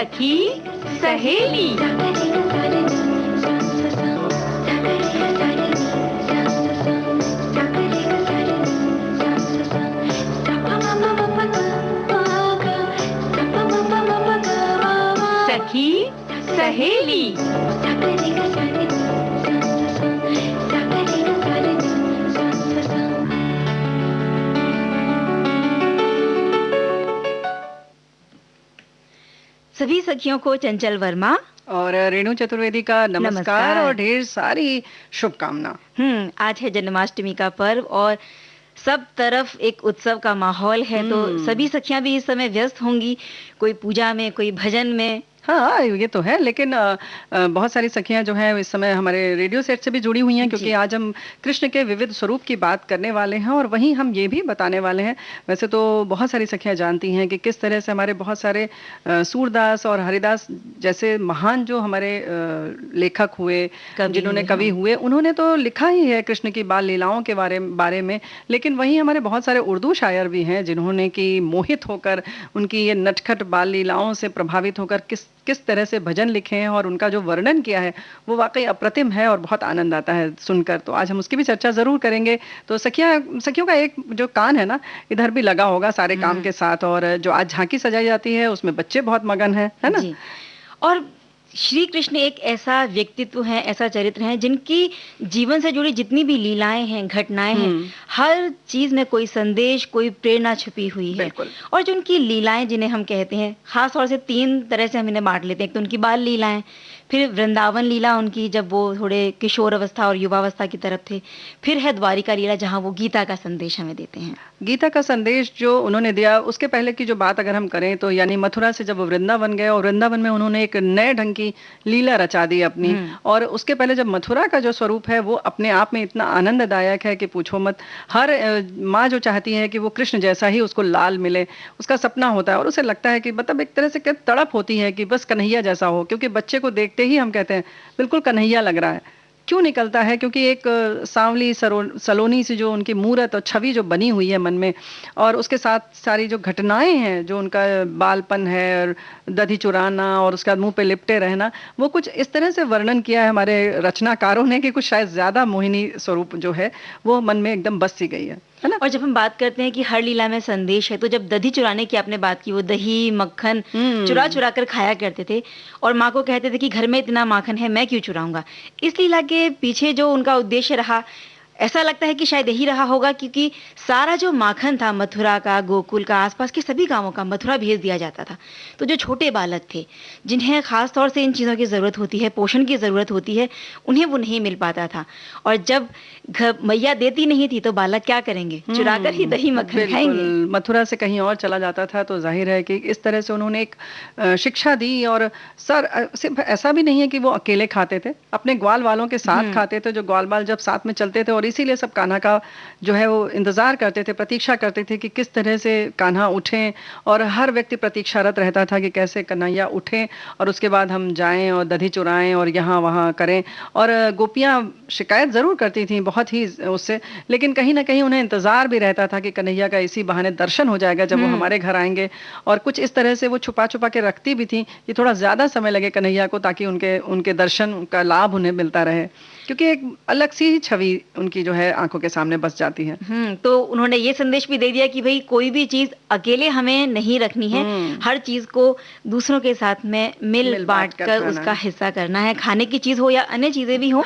सखी सहेली। सखी सहेली। सभी सखियों को चंचल वर्मा और रेणु चतुर्वेदी का नमस्कार और ढेर सारी शुभकामना। आज है जन्माष्टमी का पर्व और सब तरफ एक उत्सव का माहौल है, तो सभी सखियां भी इस समय व्यस्त होंगी, कोई पूजा में, कोई भजन में। हाँ, ये तो है, लेकिन बहुत सारी सखियां जो हैं इस समय हमारे रेडियो सेट से भी जुड़ी हुई हैं, क्योंकि आज हम कृष्ण के विविध स्वरूप की बात करने वाले हैं और वहीं हम ये भी बताने वाले हैं। वैसे तो बहुत सारी सखियां जानती हैं कि किस तरह से हमारे बहुत सारे सूरदास और हरिदास जैसे महान जो हमारे लेखक हुए, जिन्होंने कवि हुए, उन्होंने तो लिखा ही है कृष्ण की बाल लीलाओं के बारे में। लेकिन वहीं हमारे बहुत सारे उर्दू शायर भी हैं जिन्होंने कि मोहित होकर उनकी ये नटखट बाल लीलाओं से प्रभावित होकर किस तरह से भजन लिखे हैं और उनका जो वर्णन किया है वो वाकई अप्रतिम है और बहुत आनंद आता है सुनकर। तो आज हम उसकी भी चर्चा जरूर करेंगे। तो सखियों का एक जो कान है ना, इधर भी लगा होगा सारे काम के साथ, और जो आज झांकी सजाई जाती है उसमें बच्चे बहुत मगन है ना जी। और श्री कृष्ण एक ऐसा व्यक्तित्व है, ऐसा चरित्र है जिनकी जीवन से जुड़ी जितनी भी लीलाएं हैं, घटनाएं हैं, हर चीज में कोई संदेश, कोई प्रेरणा छुपी हुई है। और जो उनकी लीलाएं जिन्हें हम कहते हैं, खास तौर से 3 तरह से हम इन्हें बांट लेते हैं। एक तो उनकी बाल लीलाएं, फिर वृंदावन लीला उनकी जब वो थोड़े किशोर अवस्था और युवावस्था की तरफ थे, फिर है द्वारिका लीला जहाँ वो गीता का संदेश हमें देते हैं। गीता का संदेश जो उन्होंने दिया, उसके पहले की जो बात अगर हम करें तो यानी मथुरा से जब वो वृंदावन गए और वृंदावन में उन्होंने एक नए ढंग की लीला रचा दी अपनी। और उसके पहले जब मथुरा का जो स्वरूप है वो अपने आप में इतना आनंददायक है कि पूछो मत। हर माँ जो चाहती है कि वो कृष्ण जैसा ही उसको लाल मिले, उसका सपना होता है और उसे लगता है कि मतलब एक तरह से क्या तड़प होती है कि बस कन्हैया जैसा हो, क्योंकि बच्चे को देखते ही हम कहते हैं बिल्कुल कन्हैया लग रहा है। क्यों निकलता है? क्योंकि एक सांवली सलोनी सी जो उनकी मूरत और छवि जो बनी हुई है मन में, और उसके साथ सारी जो घटनाएं हैं, जो उनका बालपन है और दधी चुराना और उसके बाद मुंह पे लिपटे रहना, वो कुछ इस तरह से वर्णन किया है हमारे रचनाकारों ने कि कुछ शायद ज्यादा मोहिनी स्वरूप जो है वो मन में एकदम बस सी गई है ना। और जब हम बात करते हैं कि हर लीला में संदेश है, तो जब दही चुराने की आपने बात की, वो दही मक्खन चुरा चुरा कर खाया करते थे और माँ को कहते थे कि घर में इतना माखन है, मैं क्यों चुराऊंगा। इस लीला के पीछे जो उनका उद्देश्य रहा, ऐसा लगता है कि शायद यही रहा होगा, क्योंकि सारा जो माखन था मथुरा का, गोकुल का, आसपास के सभी गांवों का मथुरा भेज दिया जाता था। तो जो छोटे बालक थे, जिन्हें खास तौर से इन चीज़ों की ज़रूरत होती है, पोषण की ज़रूरत होती है, उन्हें वो नहीं मिल पाता था। और जब मैया देती नहीं थी तो बालक क्या करेंगे? चुरा कर ही दही मक्खन खाएंगे। मथुरा से कहीं और चला जाता था। तो जाहिर है कि इस तरह से उन्होंने एक शिक्षा दी। और सिर्फ ऐसा भी नहीं है कि वो अकेले खाते थे, अपने ग्वाल वालों के साथ खाते थे, जो ग्वाल बाल जब साथ में चलते थे। और इसीलिए सब कान्हा का जो है वो इंतजार करते थे, प्रतीक्षा करते थे कि किस तरह से कान्हा उठें। और हर व्यक्ति प्रतीक्षारत रहता था कि कैसे कन्हैया उठें और उसके बाद हम जाएं और दधी चुराएं और यहाँ वहाँ करें। और गोपियाँ शिकायत जरूर करती थी बहुत ही उससे, लेकिन कहीं ना कहीं उन्हें इंतजार भी रहता था कि कन्हैया का इसी बहाने दर्शन हो जाएगा जब वो हमारे घर आएंगे। और कुछ इस तरह से वो छुपा छुपा के रखती भी थी कि थोड़ा ज्यादा समय लगे कन्हैया को, ताकि उनके दर्शन का लाभ उन्हें मिलता रहे, क्योंकि एक अलग सी ही छवि उनकी जो है आंखों के सामने बस जाती है। तो उन्होंने ये संदेश भी दे दिया कि भाई कोई भी चीज अकेले हमें नहीं रखनी है, हर चीज को दूसरों के साथ में मिल बांट कर उसका हिस्सा करना है। खाने की चीज हो या अन्य चीजें भी हो,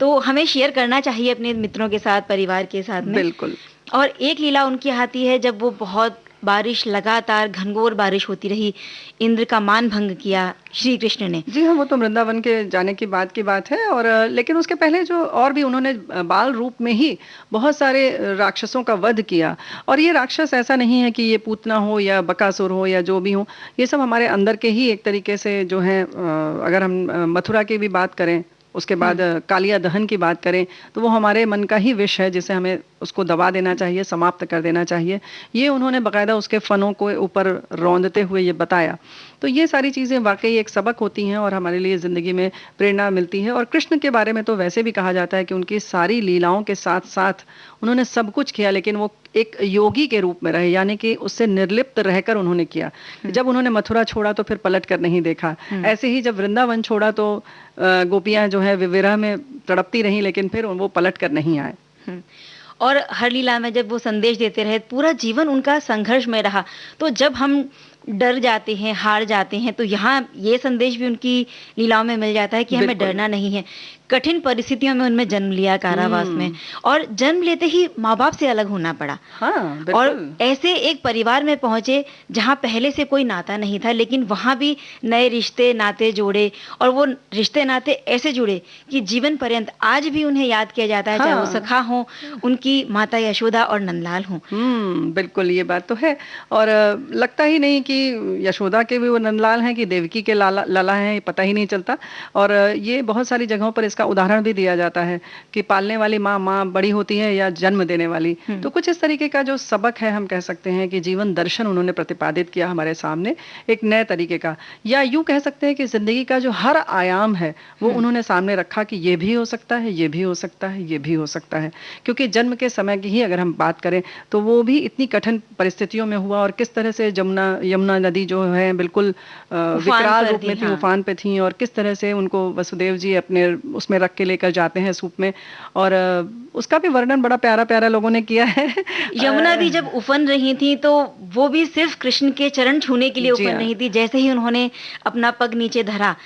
तो हमें शेयर करना चाहिए अपने मित्रों के साथ, परिवार के साथ में। बिल्कुल। और एक लीला उनकी आती है जब वो बहुत बारिश, लगातार घनघोर बारिश होती रही, इंद्र का मान भंग किया श्री कृष्ण ने। जी हाँ, वो तो वृंदावन के जाने की बात है। और लेकिन उसके पहले जो और भी उन्होंने बाल रूप में ही बहुत सारे राक्षसों का वध किया। और ये राक्षस ऐसा नहीं है कि ये पूतना हो या बकासुर हो या जो भी हो, ये सब हमारे अंदर के ही एक तरीके से जो है। अगर हम मथुरा की भी बात करें, उसके बाद कालिया दहन की बात करें, तो वो हमारे मन का ही विष है जिसे हमें उसको दबा देना चाहिए, समाप्त कर देना चाहिए। ये उन्होंने बाकायदा उसके फनों को ऊपर रौंदते हुए ये बताया। तो ये सारी चीज़ें वाक़ई एक सबक होती हैं और हमारे लिए ज़िंदगी में प्रेरणा मिलती है। और कृष्ण के बारे में तो वैसे भी कहा जाता है कि उनकी सारी लीलाओं के साथ-साथ उन्होंने सब कुछ किया, लेकिन वो एक योगी के रूप में रहे, यानी कि उससे निर्लिप्त रहकर उन्होंने किया। जब उन्होंने मथुरा छोड़ा तो फिर पलट कर नहीं देखा। ऐसे ही जब वृंदावन छोड़ा तो गोपियाँ जो है विरह में तड़पती रहीं, लेकिन फिर वो पलट कर नहीं आए। और हर लीला में जब वो संदेश देते रहे, पूरा जीवन उनका संघर्ष में रहा। तो जब हम डर जाते हैं, हार जाते हैं, तो यहाँ ये संदेश भी उनकी लीलाओं में मिल जाता है कि हमें डरना नहीं है। कठिन परिस्थितियों में उनमें जन्म लिया कारावास में, और जन्म लेते ही माँ-बाप से अलग होना पड़ा। हाँ, और ऐसे एक परिवार में पहुँचे जहाँ पहले से कोई नाता नहीं था, लेकिन वहाँ भी नए रिश्ते नाते जोड़े, और वो रिश्ते नाते ऐसे जुड़े कि जीवन पर्यंत आज भी उन्हें याद किया जाता है। चाहे वो सखा हो, उनकी माता यशोदा और नंदलाल हों। बिल्कुल, ये बात तो है। और लगता ही नहीं कि यशोदा के भी वो नंदलाल हैं कि देवकी के लाला हैं, पता ही नहीं चलता। और ये बहुत सारी जगहों पर इसका उदाहरण भी दिया जाता है कि पालने वाली माँ बड़ी होती है या जन्म देने वाली। तो कुछ इस तरीके का जो सबक है, हम कह सकते हैं कि जीवन दर्शन उन्होंने प्रतिपादित किया हमारे सामने एक नए तरीके का, या यूं कह सकते हैं कि जिंदगी का जो हर आयाम है वो उन्होंने सामने रखा कि ये भी हो सकता है, ये भी हो सकता है, ये भी हो सकता है। क्योंकि जन्म के समय की ही अगर हम बात करें तो वो भी इतनी कठिन परिस्थितियों में हुआ, और किस तरह से यमुना नदी जो है बिल्कुल विकराल रूप में थी, उफान पे थी, और किस तरह से उनको वसुदेव जी अपने उसमें रख के लेकर जाते हैं सूप में, और उसका भी वर्णन बड़ा प्यारा प्यारा लोगों ने किया है। यमुना भी जब उफन रही थी तो वो भी सिर्फ कृष्ण के चरण छूने के लिए उफन रही थी। जैसे ही उन्होंने अपना पग नीचे धरा,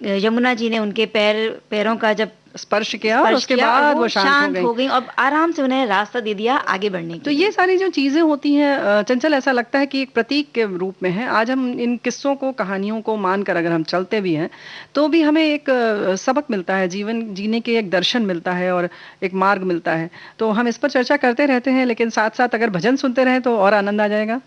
यमुना जी ने उनके पैरों का जब स्पर्श किया और उसके बाद वो शांत हो गई और आराम से उन्हें रास्ता दे दिया आगे बढ़ने की। तो ये सारी जो चीजें होती हैं चंचल, ऐसा लगता है कि एक प्रतीक के रूप में है। आज हम इन किस्सों को, कहानियों को मानकर अगर हम चलते भी हैं तो भी हमें एक सबक मिलता है, जीवन जीने के एक दर्शन मिलता है और एक मार्ग मिलता है। तो हम इस पर चर्चा करते रहते हैं, लेकिन साथ साथ अगर भजन सुनते रहें तो और आनंद आ जाएगा।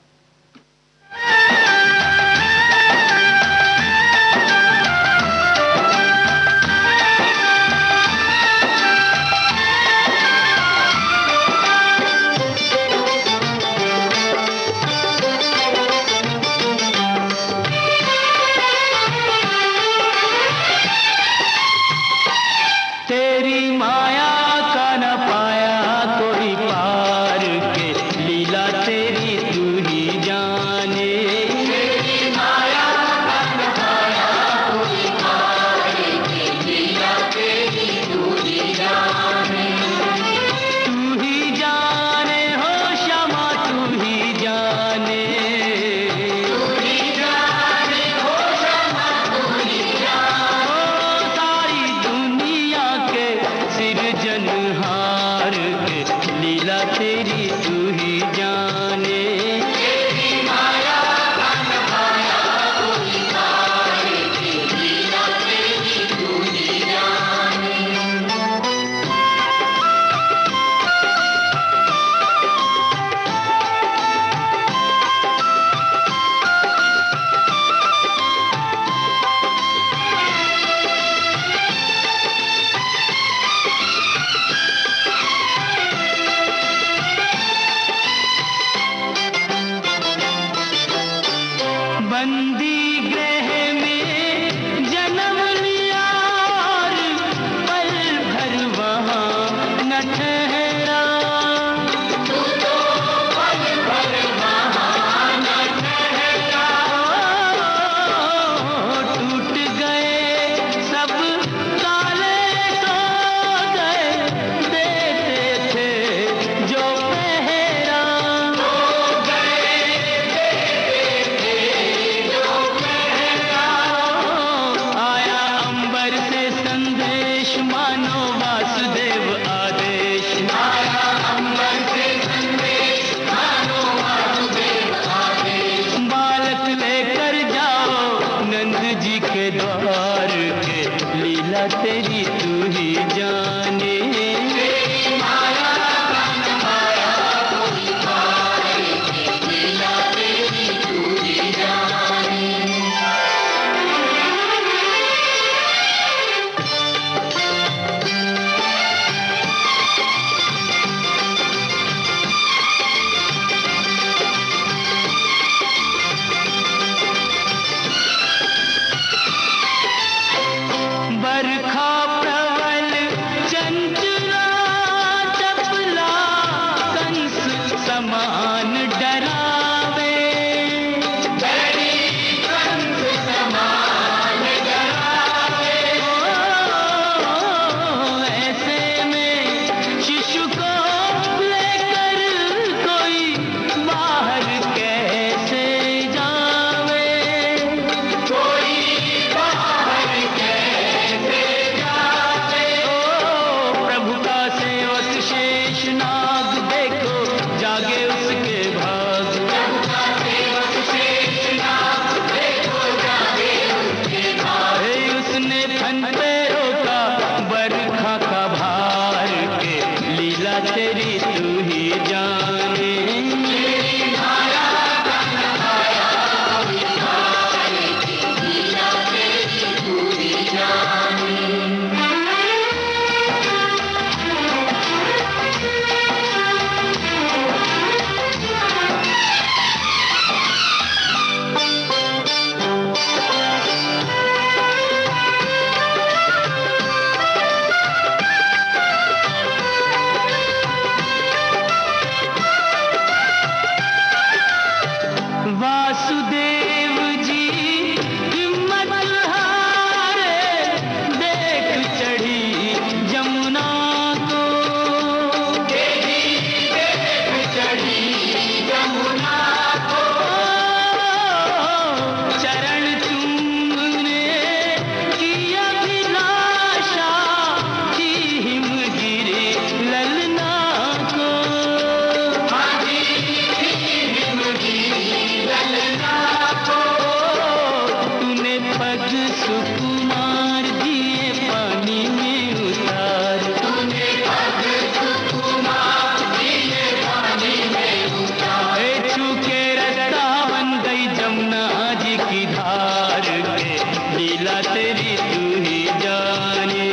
सुकुमार दिए पानी में उतार, तूने पग सुकुमार दिए पानी में उतार। चूके रास्ता बन गई जमुना जी की धार के, लीला तेरी तू ही जाने।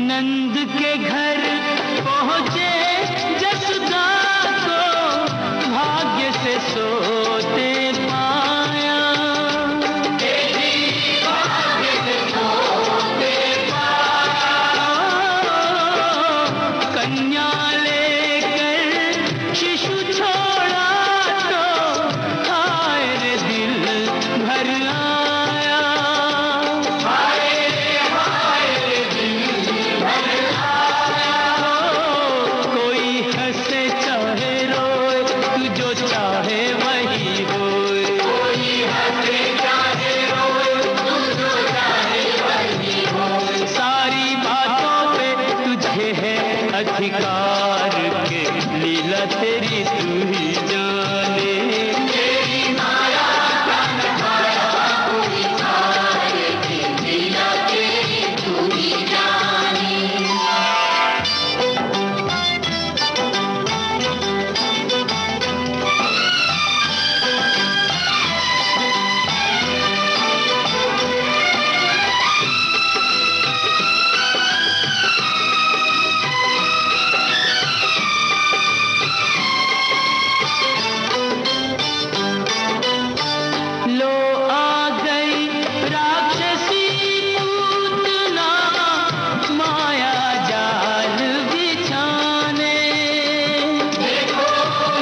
नंद के घर पहुँचे जसुदा को, भाग्य से सोते पाया, भाग्य से सोते पाया। कन्या लेकर शिशु छोड़ा तो, हाय रे दिल भर आया, हाय रे दिल भर आया। कोई हंसे चाहे रोए, तू जो चाहे वही होए, कोई हंसे चाहे रोए, तू जो चाहे वही होए। सारी बातों पे तुझे है अधिकार के, लीला तेरी तू ही जाने। तेरी माया का नखाया कोई खाए के, लीला तेरी तू ही जाने। लो आ गई राक्षसी पूतना, माया जाल बिछाने। देखो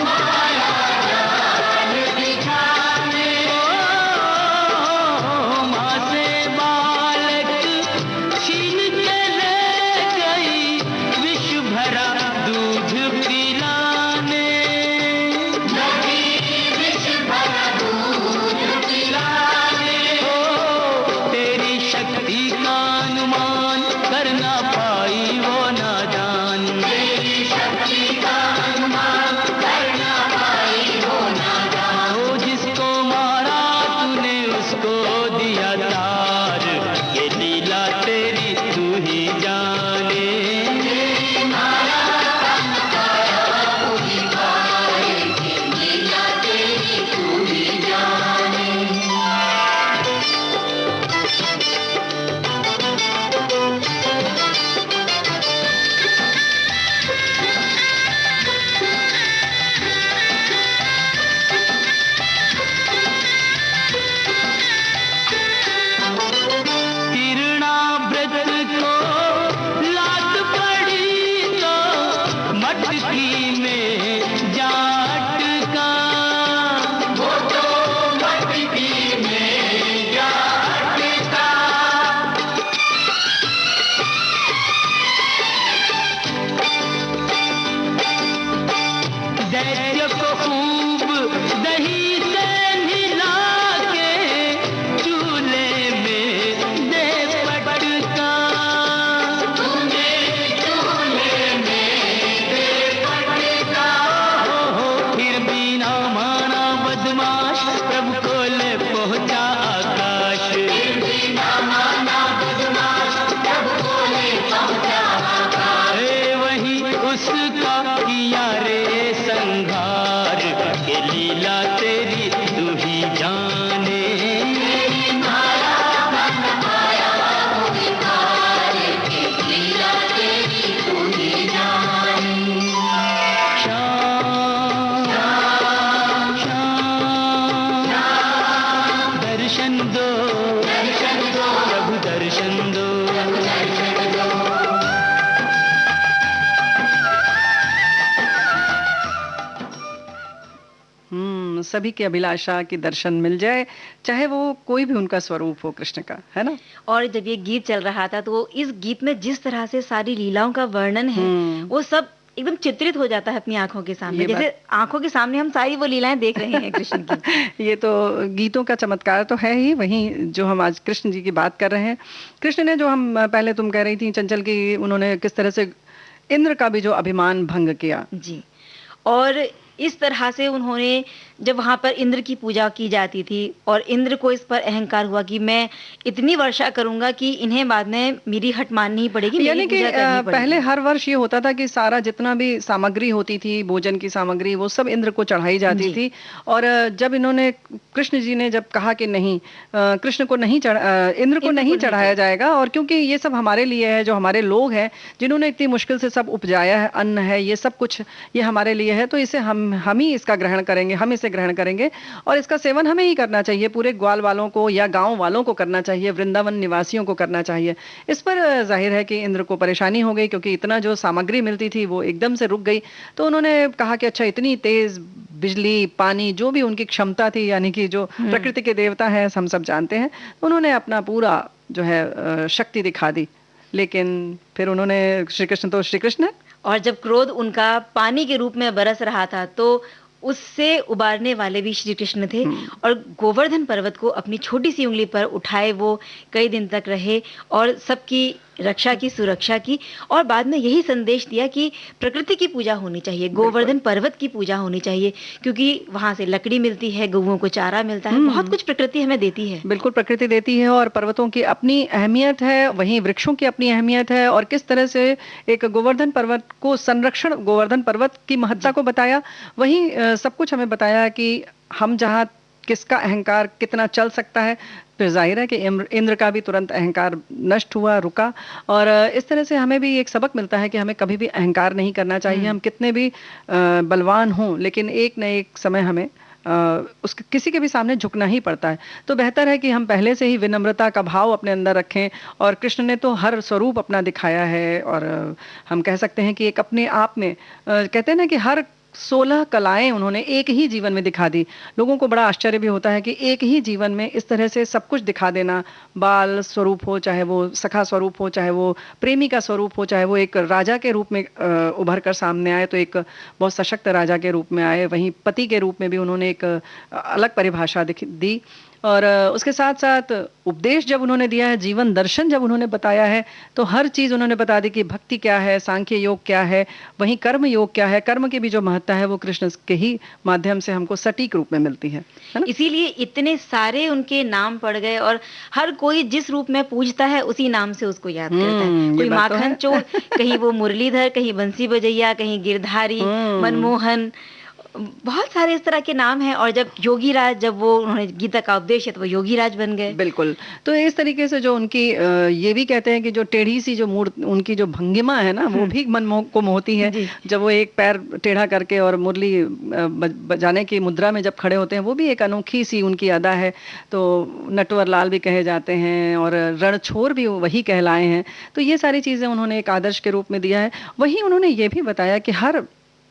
माया जाल बिछाने। माँ से बालक छीन के ले गई, विष भरा दूध पिलाने। विष भरा दूध पिलाने। तेरी शक्ति का अनुमान कर ना पाई वो नादान, तेरी शक्ति का अनुमान कर ना पाई वो नादान। ओ जिसको मारा तूने उसको दिया तार, ये लीला तेरी तू ही जाने। तेरी माया का नखाया कोई खाए के, लीला तेरी तू ही जाने। तिरुणाव्रत को लात पड़ी तो, मटकी में जा अटका। वो तो मटकी में जा अटका। दैत्य को खूब दही से मिला के, चूल्हे में दे पटका। तूने चूल्हे में दे पटका। फिर भी ना माना बदमाश, प्रभु को ले पहुंचा आकाश। फिर भी ना माना बदमाश, प्रभु को ले पहुंचा आकाश। वही उसका किया रे संघार, के लीला तेरी तू ही जाने। तेरी माया का नखाया कोई खाए के, लीला तेरी तू ही जाने। श्याम श्याम श्याम, दर्शन दो प्रभु, दर्शन दो। सभी की अभिलाषा की दर्शन मिल जाए, चाहे वो कोई भी उनका स्वरूप हो कृष्ण का, है ना? और जब ये गीत चल रहा था तो इस गीत में जिस तरह से सारी लीलाओं का वर्णन है, हम्म। वो सब एकदम चित्रित हो जाता है अपनी आंखों के सामने, ये जैसे बात आंखों के सामने हम सारी वो लीलाएं देख रहे हैं कृष्ण की। ये तो गीतों का चमत्कार तो है ही। वहीं जो हम आज कृष्ण जी की बात कर रहे हैं, कृष्ण ने जो हम पहले तुम कह रही थी चंचल की, उन्होंने किस तरह से इंद्र का भी जो अभिमान भंग किया। जी। और इस तरह से उन्होंने, जब वहां पर इंद्र की पूजा की जाती थी और इंद्र को इस पर अहंकार हुआ कि मैं इतनी वर्षा करूंगा कि इन्हें बाद में मेरी हट माननी ही पड़ेगी, मेरी यानी कि पूजा करनी पड़ेगी। पहले हर वर्ष ये होता था कि सारा जितना भी सामग्री होती थी, भोजन की सामग्री, वो सब इंद्र को चढ़ाई जाती जी। थी। और जब इन्होंने, कृष्ण जी ने जब कहा कि नहीं, कृष्ण को नहीं इंद्र को नहीं चढ़ाया जाएगा, और क्योंकि ये सब हमारे लिए है, जो हमारे लोग हैं जिन्होंने इतनी मुश्किल से सब उपजाया है, अन्न है, ये सब कुछ ये हमारे लिए है, तो इसे हम ही इसका ग्रहण करेंगे, हम इसे ग्रहण करेंगे और इसका सेवन हमें ही करना चाहिए, पूरे ग्वाल वालों को या गांव वालों को करना चाहिए, वृंदावन निवासियों को करना चाहिए। इस पर जाहिर है कि इंद्र को परेशानी हो गई, क्योंकि इतना जो सामग्री मिलती थी वो एकदम से रुक गई। तो उन्होंने कहा कि अच्छा, इतनी तेज बिजली, पानी, जो भी उनकी क्षमता थी, यानी कि जो प्रकृति के देवता है, हम सब जानते हैं, उन्होंने अपना पूरा जो है शक्ति दिखा दी। लेकिन फिर उन्होंने, श्री कृष्ण तो श्री कृष्ण है, और जब क्रोध उनका पानी के रूप में बरस रहा था तो उससे उबारने वाले भी श्री कृष्ण थे, और गोवर्धन पर्वत को अपनी छोटी सी उंगली पर उठाए वो कई दिन तक रहे और सबकी रक्षा की, सुरक्षा की, और बाद में यही संदेश दिया कि प्रकृति की पूजा होनी चाहिए, गोवर्धन पर्वत की पूजा होनी चाहिए, क्योंकि वहां से लकड़ी मिलती है, गऊओं को चारा मिलता है, बहुत कुछ प्रकृति हमें देती है। बिल्कुल प्रकृति देती है, और पर्वतों की अपनी अहमियत है, वहीं वृक्षों की अपनी अहमियत है। और किस तरह से एक गोवर्धन पर्वत को संरक्षण, गोवर्धन पर्वत की महत्ता को बताया, वहीं सब कुछ हमें बताया कि हम जहाँ, किसका अहंकार कितना चल सकता है। फिर जाहिर है कि इंद्र का भी तुरंत अहंकार नष्ट हुआ, रुका। और इस तरह से हमें भी एक सबक मिलता है कि हमें कभी भी अहंकार नहीं करना चाहिए। हम कितने भी बलवान हों, लेकिन एक न एक समय हमें उसके, किसी के भी सामने झुकना ही पड़ता है। तो बेहतर है कि हम पहले से ही विनम्रता का भाव अपने अंदर रखें। और कृष्ण ने तो हर स्वरूप अपना दिखाया है, और हम कह सकते हैं कि एक अपने आप में, कहते हैं ना कि हर 16 कलाएं उन्होंने एक ही जीवन में दिखा दी। लोगों को बड़ा आश्चर्य भी होता है कि एक ही जीवन में इस तरह से सब कुछ दिखा देना, बाल स्वरूप हो, चाहे वो सखा स्वरूप हो, चाहे वो प्रेमी का स्वरूप हो, चाहे वो एक राजा के रूप में उभर कर सामने आए तो एक बहुत सशक्त राजा के रूप में आए, वहीं पति के रूप में भी उन्होंने एक अलग परिभाषा दी। और उसके साथ साथ उपदेश जब उन्होंने दिया है, जीवन दर्शन जब उन्होंने बताया है, तो हर चीज उन्होंने बता दी कि भक्ति क्या है, सांख्य योग क्या है, वहीं कर्म योग क्या है। कर्म की भी जो महत्ता है वो कृष्ण के ही माध्यम से हमको सटीक रूप में मिलती है ना? इसीलिए इतने सारे उनके नाम पड़ गए, और हर कोई जिस रूप में पूजता है उसी नाम से उसको याद करता है। कोई माखन चोर, कहीं वो मुरलीधर, कहीं बंसी बजैया, कहीं गिरधारी, मनमोहन, बहुत सारे इस तरह के नाम हैं। और जब योगीराज, जब वो उन्होंने गीता का उपदेश है तो वो योगीराज बन गए। बिल्कुल। तो इस तरीके से जो उनकी ये भी कहते हैं कि जो टेढ़ी सी जो मूर्त, उनकी जो भंगिमा है ना, वो भी मन को मोहती है। जब वो एक पैर टेढ़ा करके और मुरली बजाने की मुद्रा में जब खड़े होते हैं, वो भी एक अनोखी सी उनकी अदा है। तो नटवर लाल भी कहे जाते हैं, और रणछोर भी वही कहलाए हैं। तो ये सारी चीजें उन्होंने एक आदर्श के रूप में दिया है। वहीं उन्होंने ये भी बताया कि हर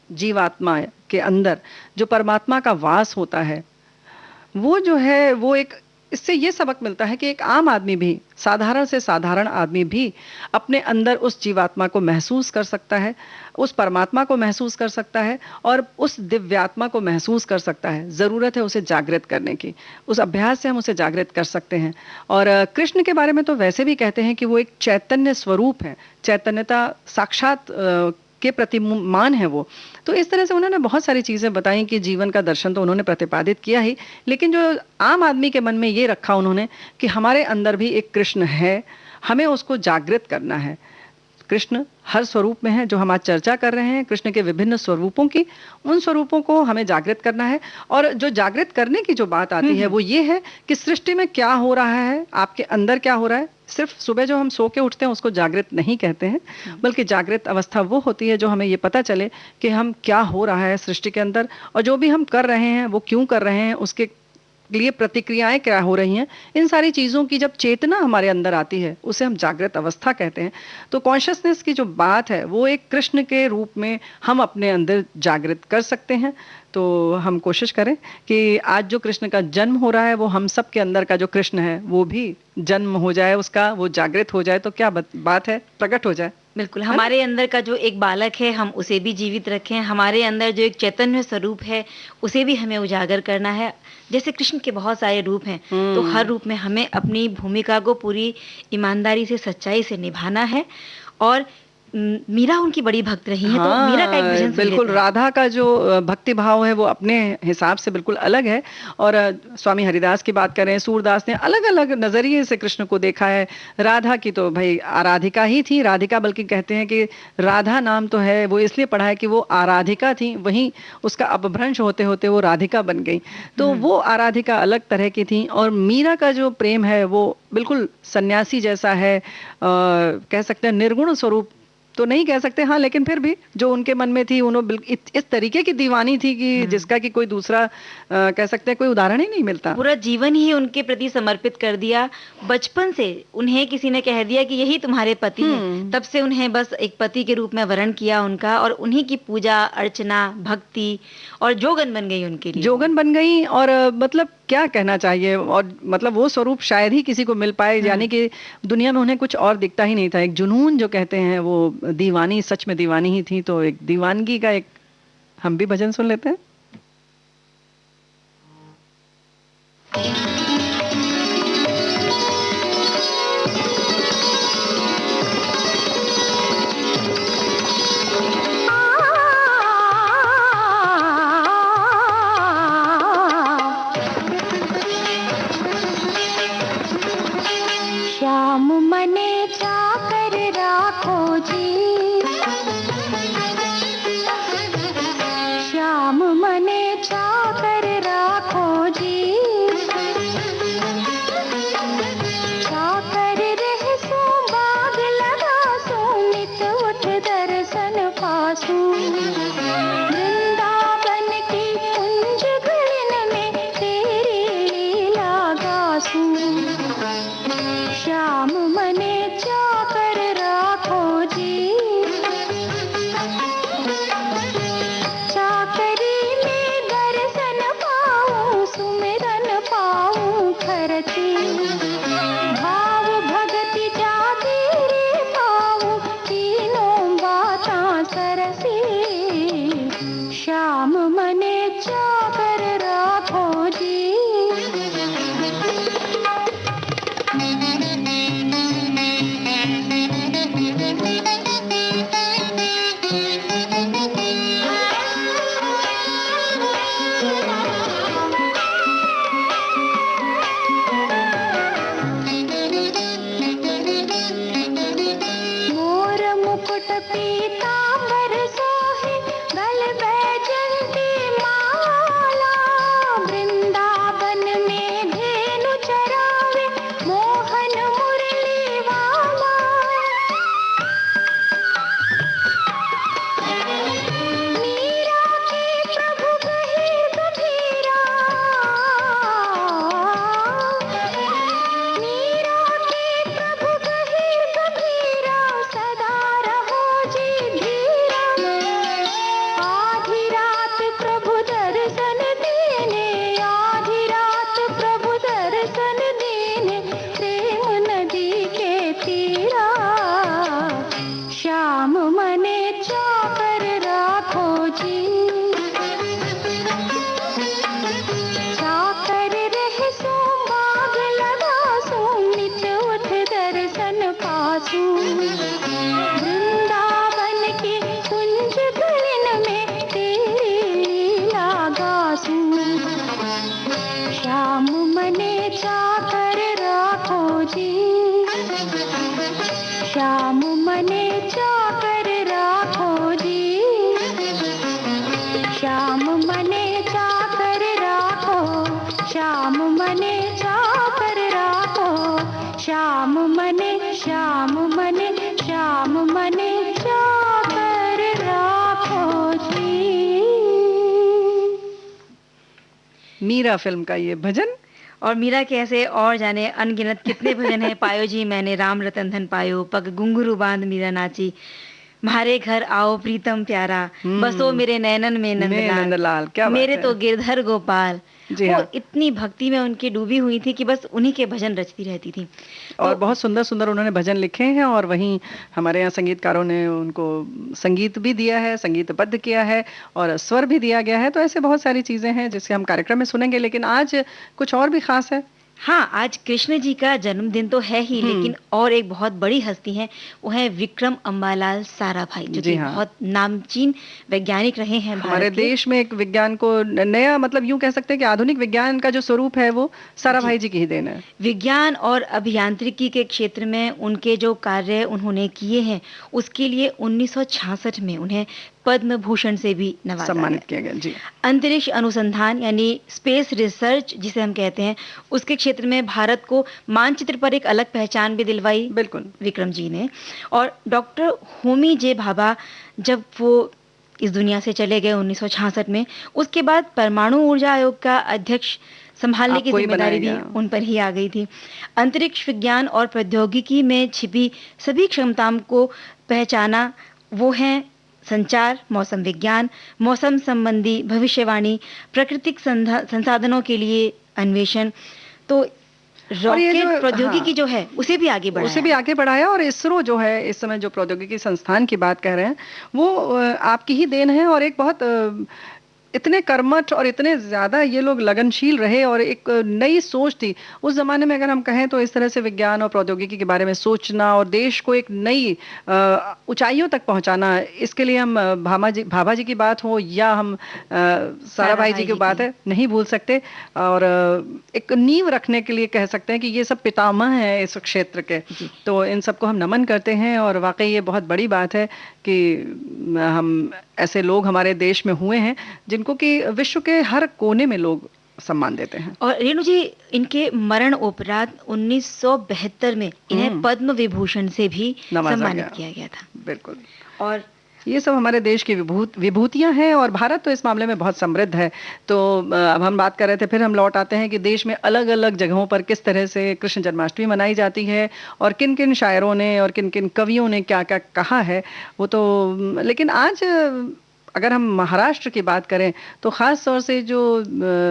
जीवात्मा के अंदर जो परमात्मा का वास होता है, वो जो है, वो एक, इससे ये सबक मिलता है कि एक आम आदमी भी, साधारण से साधारण आदमी भी अपने अंदर उस जीवात्मा को महसूस कर सकता है, उस परमात्मा को महसूस कर सकता है, और उस दिव्यात्मा को महसूस कर सकता है। ज़रूरत है उसे जागृत करने की, उस अभ्यास से हम उसे जागृत कर सकते हैं। और कृष्ण के बारे में तो वैसे भी कहते हैं कि वो एक चैतन्य स्वरूप है, चैतन्यता साक्षात के प्रतिमान है वो। तो इस तरह से उन्होंने बहुत सारी चीजें बताई कि जीवन का दर्शन तो उन्होंने प्रतिपादित किया ही, लेकिन जो आम आदमी के मन में ये रखा उन्होंने कि हमारे अंदर भी एक कृष्ण है, हमें उसको जागृत करना है। कृष्ण हर स्वरूप में है, जो हम आज चर्चा कर रहे हैं कृष्ण के विभिन्न स्वरूपों की, उन स्वरूपों को हमें जागृत करना है। और जो जागृत करने की जो बात आती है वो ये है कि सृष्टि में क्या हो रहा है, आपके अंदर क्या हो रहा है। सिर्फ सुबह जो हम सो के उठते हैं उसको जागृत नहीं कहते हैं, बल्कि जागृत अवस्था वो होती है जो हमें ये पता चले कि हम क्या हो रहा है सृष्टि के अंदर, और जो भी हम कर रहे हैं वो क्यों कर रहे हैं, उसके लिए प्रतिक्रियाएं क्या हो रही हैं। इन सारी चीज़ों की जब चेतना हमारे अंदर आती है उसे हम जागृत अवस्था कहते हैं। तो कॉन्शियसनेस की जो बात है वो एक कृष्ण के रूप में हम अपने अंदर जागृत कर सकते हैं। तो हम कोशिश करें कि आज जो कृष्ण का जन्म हो रहा है वो हम सब के अंदर का जो कृष्ण है वो भी जन्म हो जाए, उसका वो जागृत हो जाए, तो क्या बात है, प्रकट हो जाए। बिल्कुल, है ना? हमारे अंदर का जो एक बालक है हम उसे भी जीवित रखें, हमारे अंदर जो एक चैतन्य स्वरूप है उसे भी हमें उजागर करना है। जैसे कृष्ण के बहुत सारे रूप हैं, तो हर रूप में हमें अपनी भूमिका को पूरी ईमानदारी से, सच्चाई से निभाना है। और मीरा उनकी बड़ी भक्त रही हैं, तो मीरा का एक हाँ, भजन सुन बिल्कुल। लेते हैं। राधा का जो भक्ति भाव है वो अपने हिसाब से बिल्कुल अलग है। और स्वामी हरिदास की बात करें, सूरदास ने अलग अलग नजरिए से कृष्ण को देखा है। राधा की तो भाई आराधिका ही थी, राधिका, बल्कि कहते हैं कि राधा नाम तो है वो इसलिए पढ़ा है कि वो आराधिका थी, वहीं उसका अपभ्रंश होते होते वो राधिका बन गई। तो वो आराधिका अलग तरह की थी। और मीरा का जो प्रेम है वो बिल्कुल सन्यासी जैसा है, कह सकते हैं निर्गुण स्वरूप तो नहीं कह सकते, हाँ, लेकिन फिर भी जो उनके मन में थी, उन्होंने इस तरीके की दीवानी थी कि जिसका कि कोई दूसरा कह सकते हैं कोई उदाहरण ही नहीं मिलता। पूरा जीवन ही उनके प्रति समर्पित कर दिया। बचपन से उन्हें किसी ने कह दिया कि यही तुम्हारे पति हैं, तब से उन्हें बस एक पति के रूप में वर्ण किया उनका, और उन्हीं की पूजा अर्चना, भक्ति और जोगन बन गई उनके लिए, जोगन बन गई। और मतलब क्या कहना चाहिए, और मतलब वो स्वरूप शायद ही किसी को मिल पाए, यानी कि दुनिया में उन्हें कुछ और दिखता ही नहीं था। एक जुनून जो कहते हैं, वो दीवानी, सच में दीवानी ही थी। तो एक दीवानगी का एक हम भी भजन सुन लेते हैं। श्याम मने चाकर राखो जी, श्याम मने चाकर राखो जी, चाकर रह सो बाग लगा सो, नित उठ दर्शन पासू, वृंदावन की कुंज गलन में तेरी लीला गासू, श्याम मने चाकर राखो जी, चाकरी में दर्शन पाऊं, सुमिरन पाऊं खरती, भाव भगति जाती रे पाऊं, तीनों बातां सरसी, श्याम मने चाकर राखो जी। मोर मुकुट पीतांबर सोहे, गल बैजंती माला, वृंदावन में धेनु चरावे, मोहन मुरली वाला, मीरा के प्रभु कहे कबीरा, मीरा के प्रभु कहे कबीरा, सदा रहो जी धीरा, आधी रात प्रभु दर्शन देने, आधी रात प्रभु दर्शन देने, प्रेम नदी के तीरा, श्याम मने चाकर राखो जी, चाकर रह सो बाग लगा सो, नित उठ दर्शन पासू, वृंदावन की कुंज गलन में तेरी लीला गासू, श्याम मने चाकर राखो जी, श्याम मने चाकर राखो जी, श्याम मने चाकर राखो, श्याम मने चाकर राखो, श्याम मने, श्याम मने, श्याम मने चाकर राखो जी। मीरा फिल्म का ये भजन। और मीरा के ऐसे और जाने अनगिनत कितने भजन हैं। पायो जी मैंने राम रतन धन पायो, पग घुंघरू बांध मीरा नाची। म्हारे घर आओ प्रीतम प्यारा, बसो मेरे नैनन में में नंदलाल, नंदलाल, क्या बात मेरे है। तो गिरधर गोपाल। जी वो हाँ। इतनी भक्ति में उनकी डूबी हुई थी कि बस उन्हीं के भजन रचती रहती थी। और तो बहुत सुंदर सुंदर उन्होंने भजन लिखे हैं, और वहीं हमारे यहाँ संगीतकारों ने उनको संगीत भी दिया है, संगीतबद्ध किया है, और स्वर भी दिया गया है। तो ऐसे बहुत सारी चीजें हैं जिसे हम कार्यक्रम में सुनेंगे, लेकिन आज कुछ और भी खास है। हाँ, आज कृष्ण जी का जन्मदिन तो है ही, लेकिन और एक बहुत बड़ी हस्ती है, वो है विक्रम अम्बालाल साराभाई, जो जी कि हाँ। बहुत नामचीन वैज्ञानिक रहे हैं हमारे भारत के। देश में एक विज्ञान को नया, मतलब यूं कह सकते हैं कि आधुनिक विज्ञान का जो स्वरूप है वो साराभाई जी की ही देन है। विज्ञान और अभियांत्रिकी के क्षेत्र में उनके जो कार्य उन्होंने किए हैं, उसके लिए 1966 में उन्हें पद्म भूषण से भी नवाजा गया। सम्मानित किया गया जी। अंतरिक्ष अनुसंधान यानी स्पेस रिसर्च जिसे हम कहते हैं, उसके क्षेत्र में भारत को मानचित्र पर एक अलग पहचान भी दिलवाई बिल्कुल। विक्रम जी ने। और डॉक्टर होमी जे भाभा जब वो इस दुनिया से चले गए 1966 में, उसके बाद परमाणु ऊर्जा आयोग का अध्यक्ष संभालने की आपको ही जिम्मेदारी भी बनाया गया। उन पर ही आ गई थी। अंतरिक्ष विज्ञान और प्रौद्योगिकी में छिपी सभी क्षमताओं को पहचाना, वो हैं संचार, मौसम विज्ञान, मौसम संबंधी भविष्यवाणी, प्राकृतिक संसाधनों के लिए अन्वेषण। तो और ये रॉकेट जो प्रौद्योगिकी हाँ, जो है उसे भी आगे बढ़ाया। उसे भी आगे बढ़ाया। और इसरो जो है इस समय जो प्रौद्योगिकी संस्थान की बात कह रहे हैं, वो आपकी ही देन है। और एक बहुत इतने कर्मठ और इतने ज्यादा ये लोग लगनशील रहे, और एक नई सोच थी उस जमाने में। अगर हम कहें तो इस तरह से विज्ञान और प्रौद्योगिकी के बारे में सोचना और देश को एक नई ऊंचाइयों तक पहुंचाना, इसके लिए हम भाभा जी की बात हो या हम साराभाई जी की बात है, नहीं भूल सकते। और एक नींव रखने के लिए कह सकते हैं कि ये सब पितामह हैं इस क्षेत्र के। तो इन सबको हम नमन करते हैं, और वाकई ये बहुत बड़ी बात है कि हम ऐसे लोग हमारे देश में हुए हैं जिनको कि विश्व के हर कोने में लोग सम्मान देते हैं। और रेणु जी, इनके मरण उपरांत 1972 में इन्हें पद्म विभूषण से भी सम्मानित किया गया था। बिल्कुल। और ये सब हमारे देश की विभूतियां हैं, और भारत तो इस मामले में बहुत समृद्ध है। तो अब हम बात कर रहे थे, फिर हम लौट आते हैं कि देश में अलग अलग जगहों पर किस तरह से कृष्ण जन्माष्टमी मनाई जाती है, और किन किन शायरों ने और किन किन कवियों ने क्या क्या कहा है वो तो। लेकिन आज अगर हम महाराष्ट्र की बात करें तो खास तौर से जो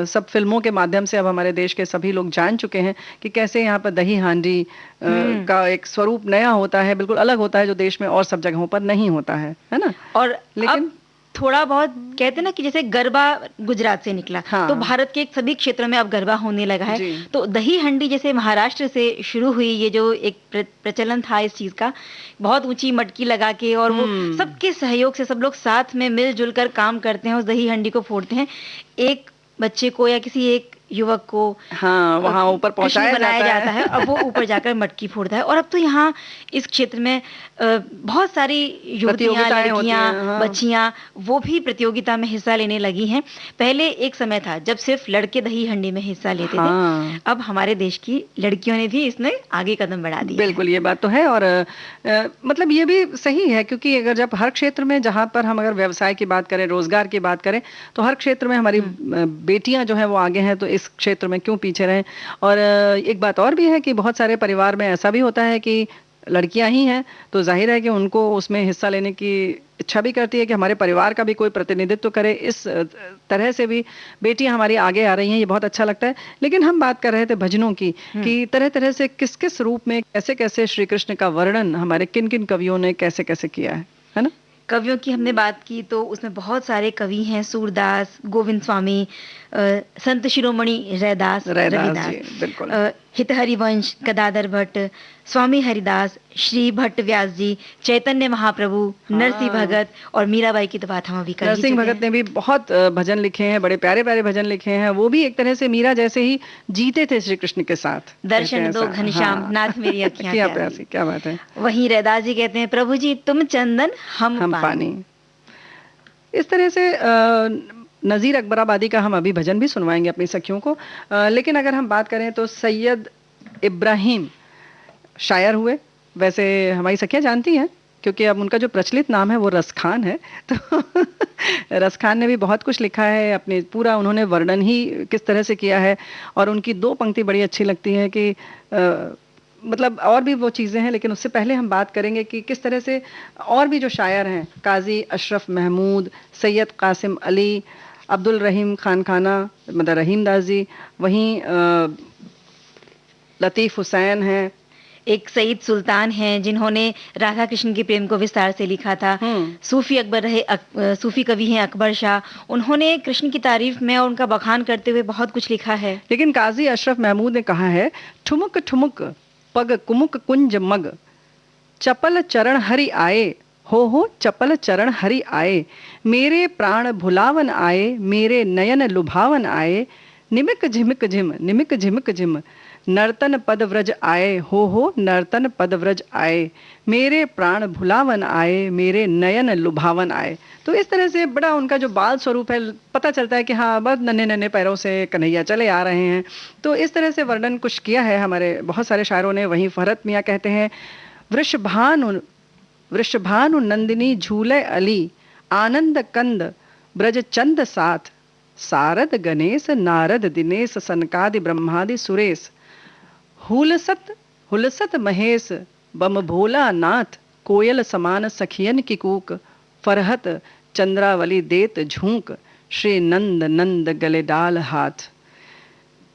सब फिल्मों के माध्यम से अब हमारे देश के सभी लोग जान चुके हैं कि कैसे यहाँ पर दही हांडी का एक स्वरूप नया होता है, बिल्कुल अलग होता है, जो देश में और सब जगहों पर नहीं होता है ना। और लेकिन अब थोड़ा बहुत कहते हैं ना कि जैसे गरबा गुजरात से निकला, हाँ। तो भारत के सभी क्षेत्रों में अब गरबा होने लगा है। तो दही हंडी जैसे महाराष्ट्र से शुरू हुई, ये जो एक प्रचलन था इस चीज का, बहुत ऊंची मटकी लगा के, और वो सबके सहयोग से सब लोग साथ में मिलजुल कर काम करते हैं, उस दही हंडी को फोड़ते हैं। एक बच्चे को या किसी एक युवक को वहां ऊपर पहुंचाया जाता है। अब वो ऊपर जाकर मटकी फोड़ता है। और अब तो यहाँ इस क्षेत्र में बहुत सारी युवतियां, लड़कियां, बच्चियां वो भी प्रतियोगिता में हिस्सा लेने लगी हैं। पहले एक समय था जब सिर्फ लड़के दही हंडी में हिस्सा लेते थे। अब हमारे देश की लड़कियों ने भी इसमें आगे कदम बढ़ा दिया। बिल्कुल, ये बात तो है। और मतलब ये भी सही है, क्योंकि अगर जब हर क्षेत्र में, जहां पर हम अगर व्यवसाय की बात करें, रोजगार की बात करें, तो हर क्षेत्र में हमारी बेटियां जो है वो आगे हैं, तो इस क्षेत्र में क्यों पीछे रहें। और एक बात और भी है कि बहुत सारे परिवार में ऐसा भी होता है कि लड़कियां ही हैं, तो जाहिर है कि उनको उसमें हिस्सा लेने की इच्छा भी करती है कि हमारे परिवार का भी कोई प्रतिनिधित्व करे। इस तरह से भी बेटियां हमारी आगे आ रही हैं, ये बहुत अच्छा लगता है। लेकिन हम बात कर रहे थे भजनों की, कि तरह तरह से किस किस रूप में कैसे कैसे श्री कृष्ण का वर्णन हमारे किन किन कवियों ने कैसे कैसे किया है ना। कवियों की हमने बात की तो उसमें बहुत सारे कवि हैं, सूरदास, गोविंद स्वामी, संत शिरोमणि रैदास, बिल्कुल, हित हरिवंश, गदाधर भट्ट, स्वामी हरिदास, श्री भट्ट व्यास जी, चैतन्य महाप्रभु, नरसिंह भगत, और मीराबाई की तो बात हम अभी कर ही चुके हैं। नरसिंह भगत ने भी बहुत भजन लिखे हैं, बड़े प्यारे प्यारे भजन लिखे हैं। वो भी एक तरह से मीरा जैसे ही जीते थे श्री कृष्ण के साथ। दर्शन दो घनश्याम, नाथ मेरी अखियां क्या प्यासी, क्या बात है। वहीं रैदास जी कहते हैं, प्रभु जी तुम चंदन हम पानी। इस तरह से नज़ीर अकबराबादी का हम अभी भजन भी सुनवाएंगे अपनी सखियों को। लेकिन अगर हम बात करें तो सैयद इब्राहिम शायर हुए। वैसे हमारी सखियां जानती हैं, क्योंकि अब उनका जो प्रचलित नाम है वो रस खान है। तो रस खान ने भी बहुत कुछ लिखा है, अपने पूरा उन्होंने वर्णन ही किस तरह से किया है। और उनकी दो पंक्ति बड़ी अच्छी लगती है कि मतलब और भी वो चीज़ें हैं, लेकिन उससे पहले हम बात करेंगे कि किस तरह से और भी जो शायर हैं, काजी अशरफ महमूद, सैयद कासिम अली, अब्दुल रहीम खान खाना, मतलब रहीम दास जी, वहीं लतीफ़ हुसैन हैं, एक सईद सुल्तान हैं जिन्होंने राधा कृष्ण के प्रेम को विस्तार से लिखा था। सूफी अकबर रहे, सूफी कवि हैं अकबर शाह, उन्होंने कृष्ण की तारीफ में और उनका बखान करते हुए बहुत कुछ लिखा है। लेकिन काजी अशरफ महमूद ने कहा है, ठुमुक ठुमुक पग कुमुक कुंज मग, चपल चरण हरि आए, हो चपल चरण हरि आए, मेरे प्राण भुलावन आए, मेरे नयन लुभावन आए, निमिक झिमिक झिम, निमिक झिमिक झिम, नर्तन पद व्रज आए, हो नर्तन पद व्रज आए, मेरे प्राण भुलावन आए, मेरे नयन लुभावन आए। तो इस तरह से बड़ा उनका जो बाल स्वरूप है, पता चलता है कि हाँ, बहुत नन्हे नन्हे पैरों से कन्हैया चले आ रहे हैं। तो इस तरह से वर्णन कुछ किया है हमारे बहुत सारे शायरों ने। वहीं फरहत मियाँ कहते हैं, वृषभानु नंदिनी झूले अली, आनंद कंद ब्रज चंद साथ, सारद गणेश नारद दिनेश, सनकादि ब्रह्मादि सुरेश, हुलसत हुलसत महेश, बम भोला नाथ, कोयल समान सखियन की कूक, फरहत चंद्रावली देत झूंक, श्री नंद नंद गले डाल हाथ,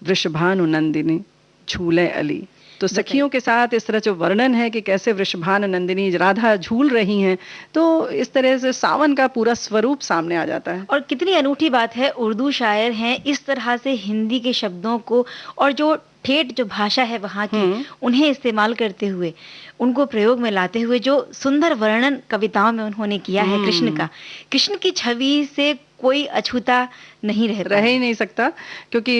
वृषभानु नंदिनी झूले अली। तो सखियों के साथ इस तरह जो वर्णन है कि कैसे वृषभानु नंदिनी राधा झूल रही हैं, तो इस तरह से सावन का पूरा स्वरूप सामने आ जाता है। और कितनी अनूठी बात है, उर्दू शायर हैं, इस तरह से हिंदी के शब्दों को और जो ठेठ जो भाषा है वहाँ की, उन्हें इस्तेमाल करते हुए, उनको प्रयोग में लाते हुए जो सुंदर वर्णन कविताओं में उन्होंने किया है कृष्ण का, कृष्ण की छवि से कोई अछूता नहीं रह ही नहीं सकता। क्योंकि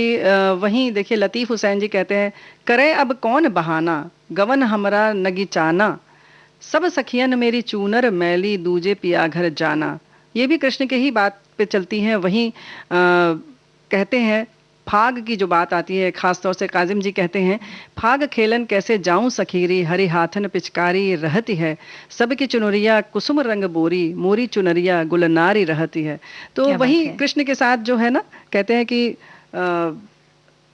वहीं देखिए लतीफ़ हुसैन जी कहते हैं, करे अब कौन बहाना, गवन हमरा नगीचाना, सब सखियन मेरी चूनर मैली, दूजे पिया घर जाना। ये भी कृष्ण के ही बात पे चलती हैं। वहीं कहते हैं, फाग की जो बात आती है, खास तौर से काजिम जी कहते हैं, फाग खेलन कैसे जाऊं सखीरी, हरि हाथन पिचकारी रहती है, सबकी चुनरिया कुसुम रंग बोरी, मोरी चुनरिया गुलनारी रहती है। तो वही कृष्ण के साथ जो है ना, कहते हैं कि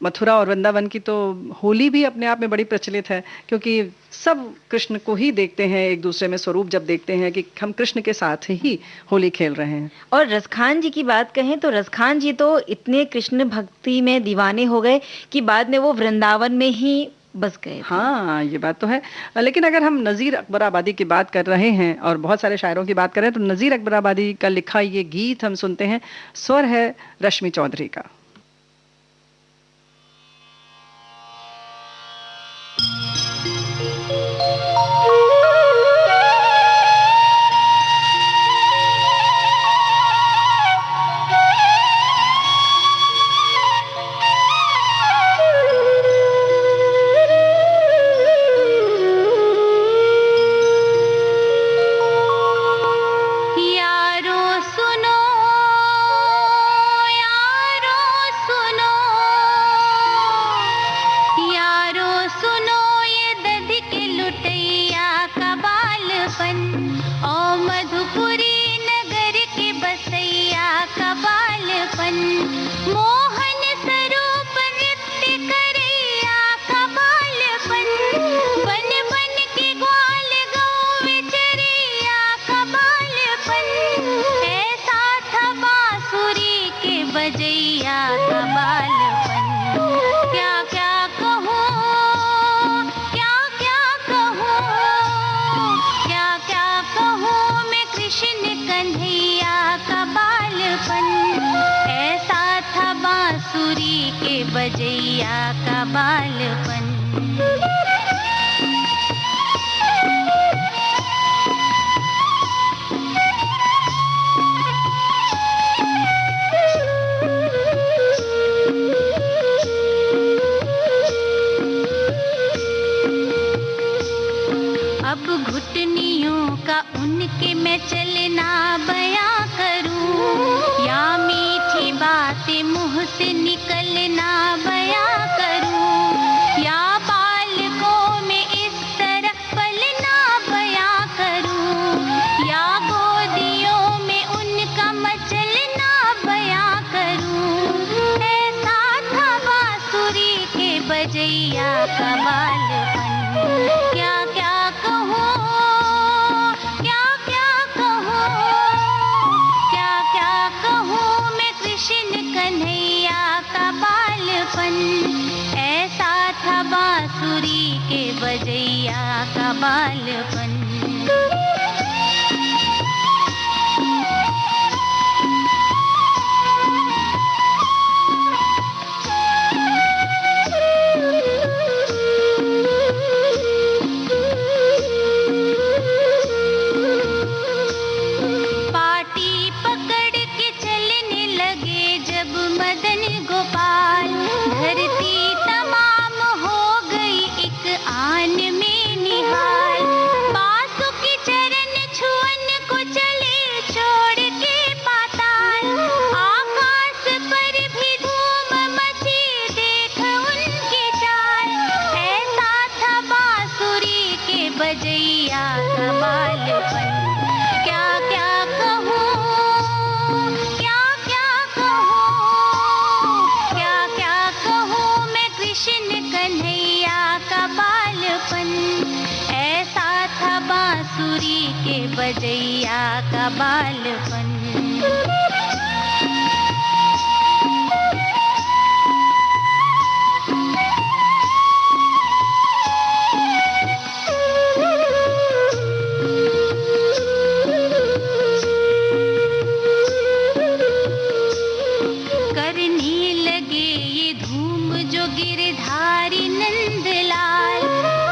मथुरा और वृंदावन की तो होली भी अपने आप में बड़ी प्रचलित है, क्योंकि सब कृष्ण को ही देखते हैं, एक दूसरे में स्वरूप जब देखते हैं कि हम कृष्ण के साथ ही होली खेल रहे हैं। और रसखान जी की बात कहें तो रसखान जी तो इतने कृष्ण भक्ति में दीवाने हो गए कि बाद में वो वृंदावन में ही बस गए। हाँ, ये बात तो है। लेकिन अगर हम नज़ीर अकबराबादी की बात कर रहे हैं और बहुत सारे शायरों की बात कर रहे हैं, तो नज़ीर अकबराबादी का लिखा ये गीत हम सुनते हैं। स्वर है रश्मि चौधरी का। बजैया का बालपन। अब घुटनियों का उनके मैं चलना बयां करूं, या मीठी बातें मुंह से निकलना बयां करूं, या बालकों में इस तरह पलना बयां करूं, या गोदियों में उनका मचलना बयां करूं। ऐसा था बांसुरी के बजैया का बालपन। बांसुरी के बजैया का बालपन। बजैया का बालपन। करने लगे ये धूम जो गिरधारी नंदलाल,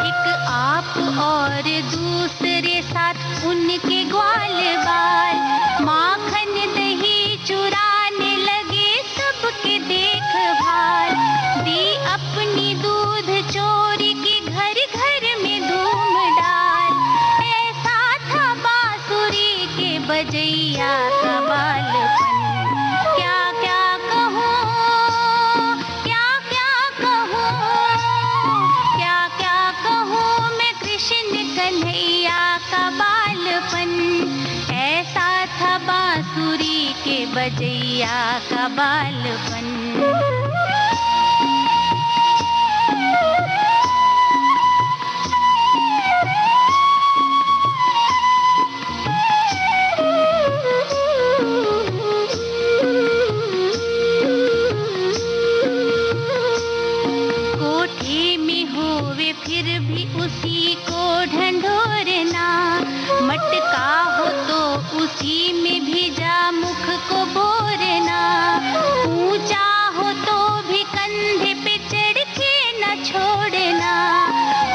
एक आप और दूसरे साथ उनके ग्वाल बाल। माखन दही चुराने लगे सबके देखभाल, दी अपनी दूध चोरी की घर घर में धूम डाल। ऐसा था बांसुरी के बजैया का बालपन। क्या क्या कहूँ, क्या क्या कहूँ, क्या क्या कहूँ मैं कृष्ण कन्हैया का बालपन। ऐसा था बांसुरी के बजैया का बालपन। कोठे में होवे फिर भी उसी को ढंढोरना, मटका हो तो उसी में भिजा मुख को बोरना। ऊंचा हो तो भी कंधे पे चढ़ के न छोड़ना,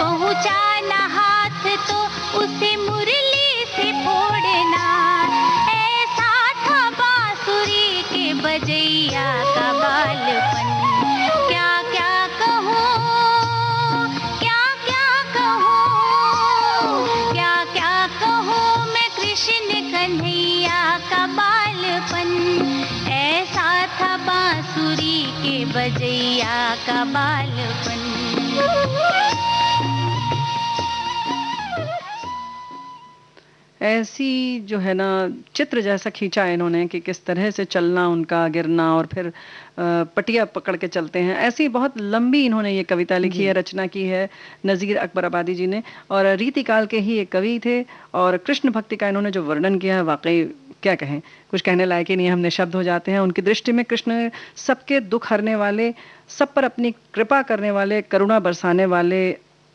पहुंचा न हाथ तो उसे मुरली से फोड़ना। ऐसा था बांसुरी के बजैया का बालपन। क्या क्या कहूँ, क्या क्या कहूँ, क्या क्या कहूँ मैं कृष्ण कन्हैया का बालपन। ऐसा था बांसुरी के बजैया का बालपन। ऐसी जो है ना चित्र जैसा खींचा है इन्होंने कि किस तरह से चलना उनका, गिरना और फिर पटिया पकड़ के चलते हैं। ऐसी बहुत लंबी इन्होंने ये कविता लिखी है, रचना की है नज़ीर अकबर आबादी जी ने, और रीतिकाल के ही एक कवि थे। और कृष्ण भक्ति का इन्होंने जो वर्णन किया है, वाकई क्या कहें, कुछ कहने लायक ही नहीं, हम निशब्द हो जाते हैं। उनकी दृष्टि में कृष्ण सबके दुख हरने वाले, सब पर अपनी कृपा करने वाले, करुणा बरसाने वाले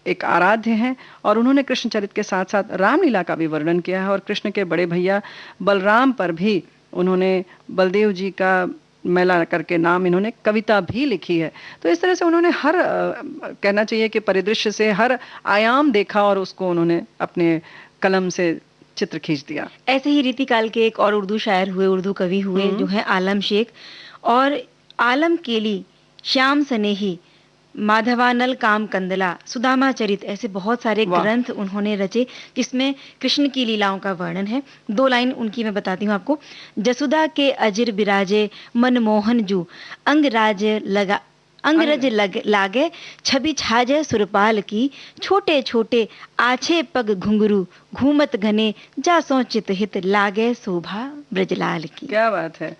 एक आराध्य हैं। और उन्होंने कृष्ण चरित्र के साथ साथ रामलीला का भी वर्णन किया है। और कृष्ण के बड़े भैया बलराम पर भी उन्होंने बलदेव जी का मेला करके नाम इन्होंने कविता भी लिखी है। तो इस तरह से उन्होंने हर कहना चाहिए कि परिदृश्य से हर आयाम देखा और उसको उन्होंने अपने कलम से चित्र खींच दिया। ऐसे ही रीतिकाल के एक और उर्दू शायर हुए, उर्दू कवि हुए, जो है आलम शेख। और आलम केली, श्याम सनेही, माधवानल काम कंदला, सुदामा चरित, ऐसे बहुत सारे ग्रंथ उन्होंने रचे जिसमें कृष्ण की लीलाओं का वर्णन है। 2 लाइन उनकी मैं बताती हूँ आपको। जसुदा के अजिर बिराजे मनमोहन जू, अंगरज लागे छवि छाजे सुरपाल की, छोटे छोटे आछे पग घुंघरू घूमत घने, जा सोचित हित लागे शोभा ब्रजलाल की। क्या बात है।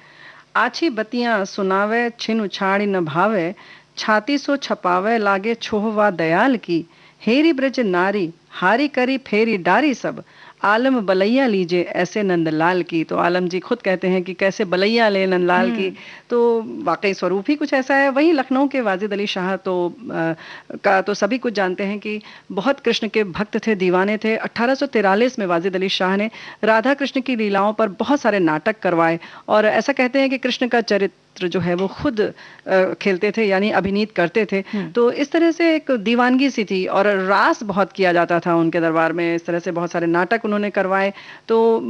आछी बतियां सुनावे छिन उछाड़ी न भावे, छाती सो छपावे लागे छोहवा दयाल की, हेरी ब्रज नारी हारी करी फेरी डारी सब, आलम बलैया लीजिए ऐसे नंदलाल की। तो आलम जी खुद कहते हैं कि कैसे बलैया ले नंदलाल की। तो वाकई स्वरूप ही कुछ ऐसा है। वहीं लखनऊ के वाजिद अली शाह का तो सभी कुछ जानते हैं कि बहुत कृष्ण के भक्त थे, दीवाने थे। 1843 में वाजिद अली शाह ने राधा कृष्ण की लीलाओं पर बहुत सारे नाटक करवाए और ऐसा कहते हैं कि कृष्ण का चरित्र जो है वो खुद खेलते थे, यानी अभिनीत करते थे। तो इस तरह से एक दीवानगी सी थी और रास बहुत किया जाता था उनके दरबार में। इस तरह से बहुत सारे नाटक उन्होंने करवाए। तो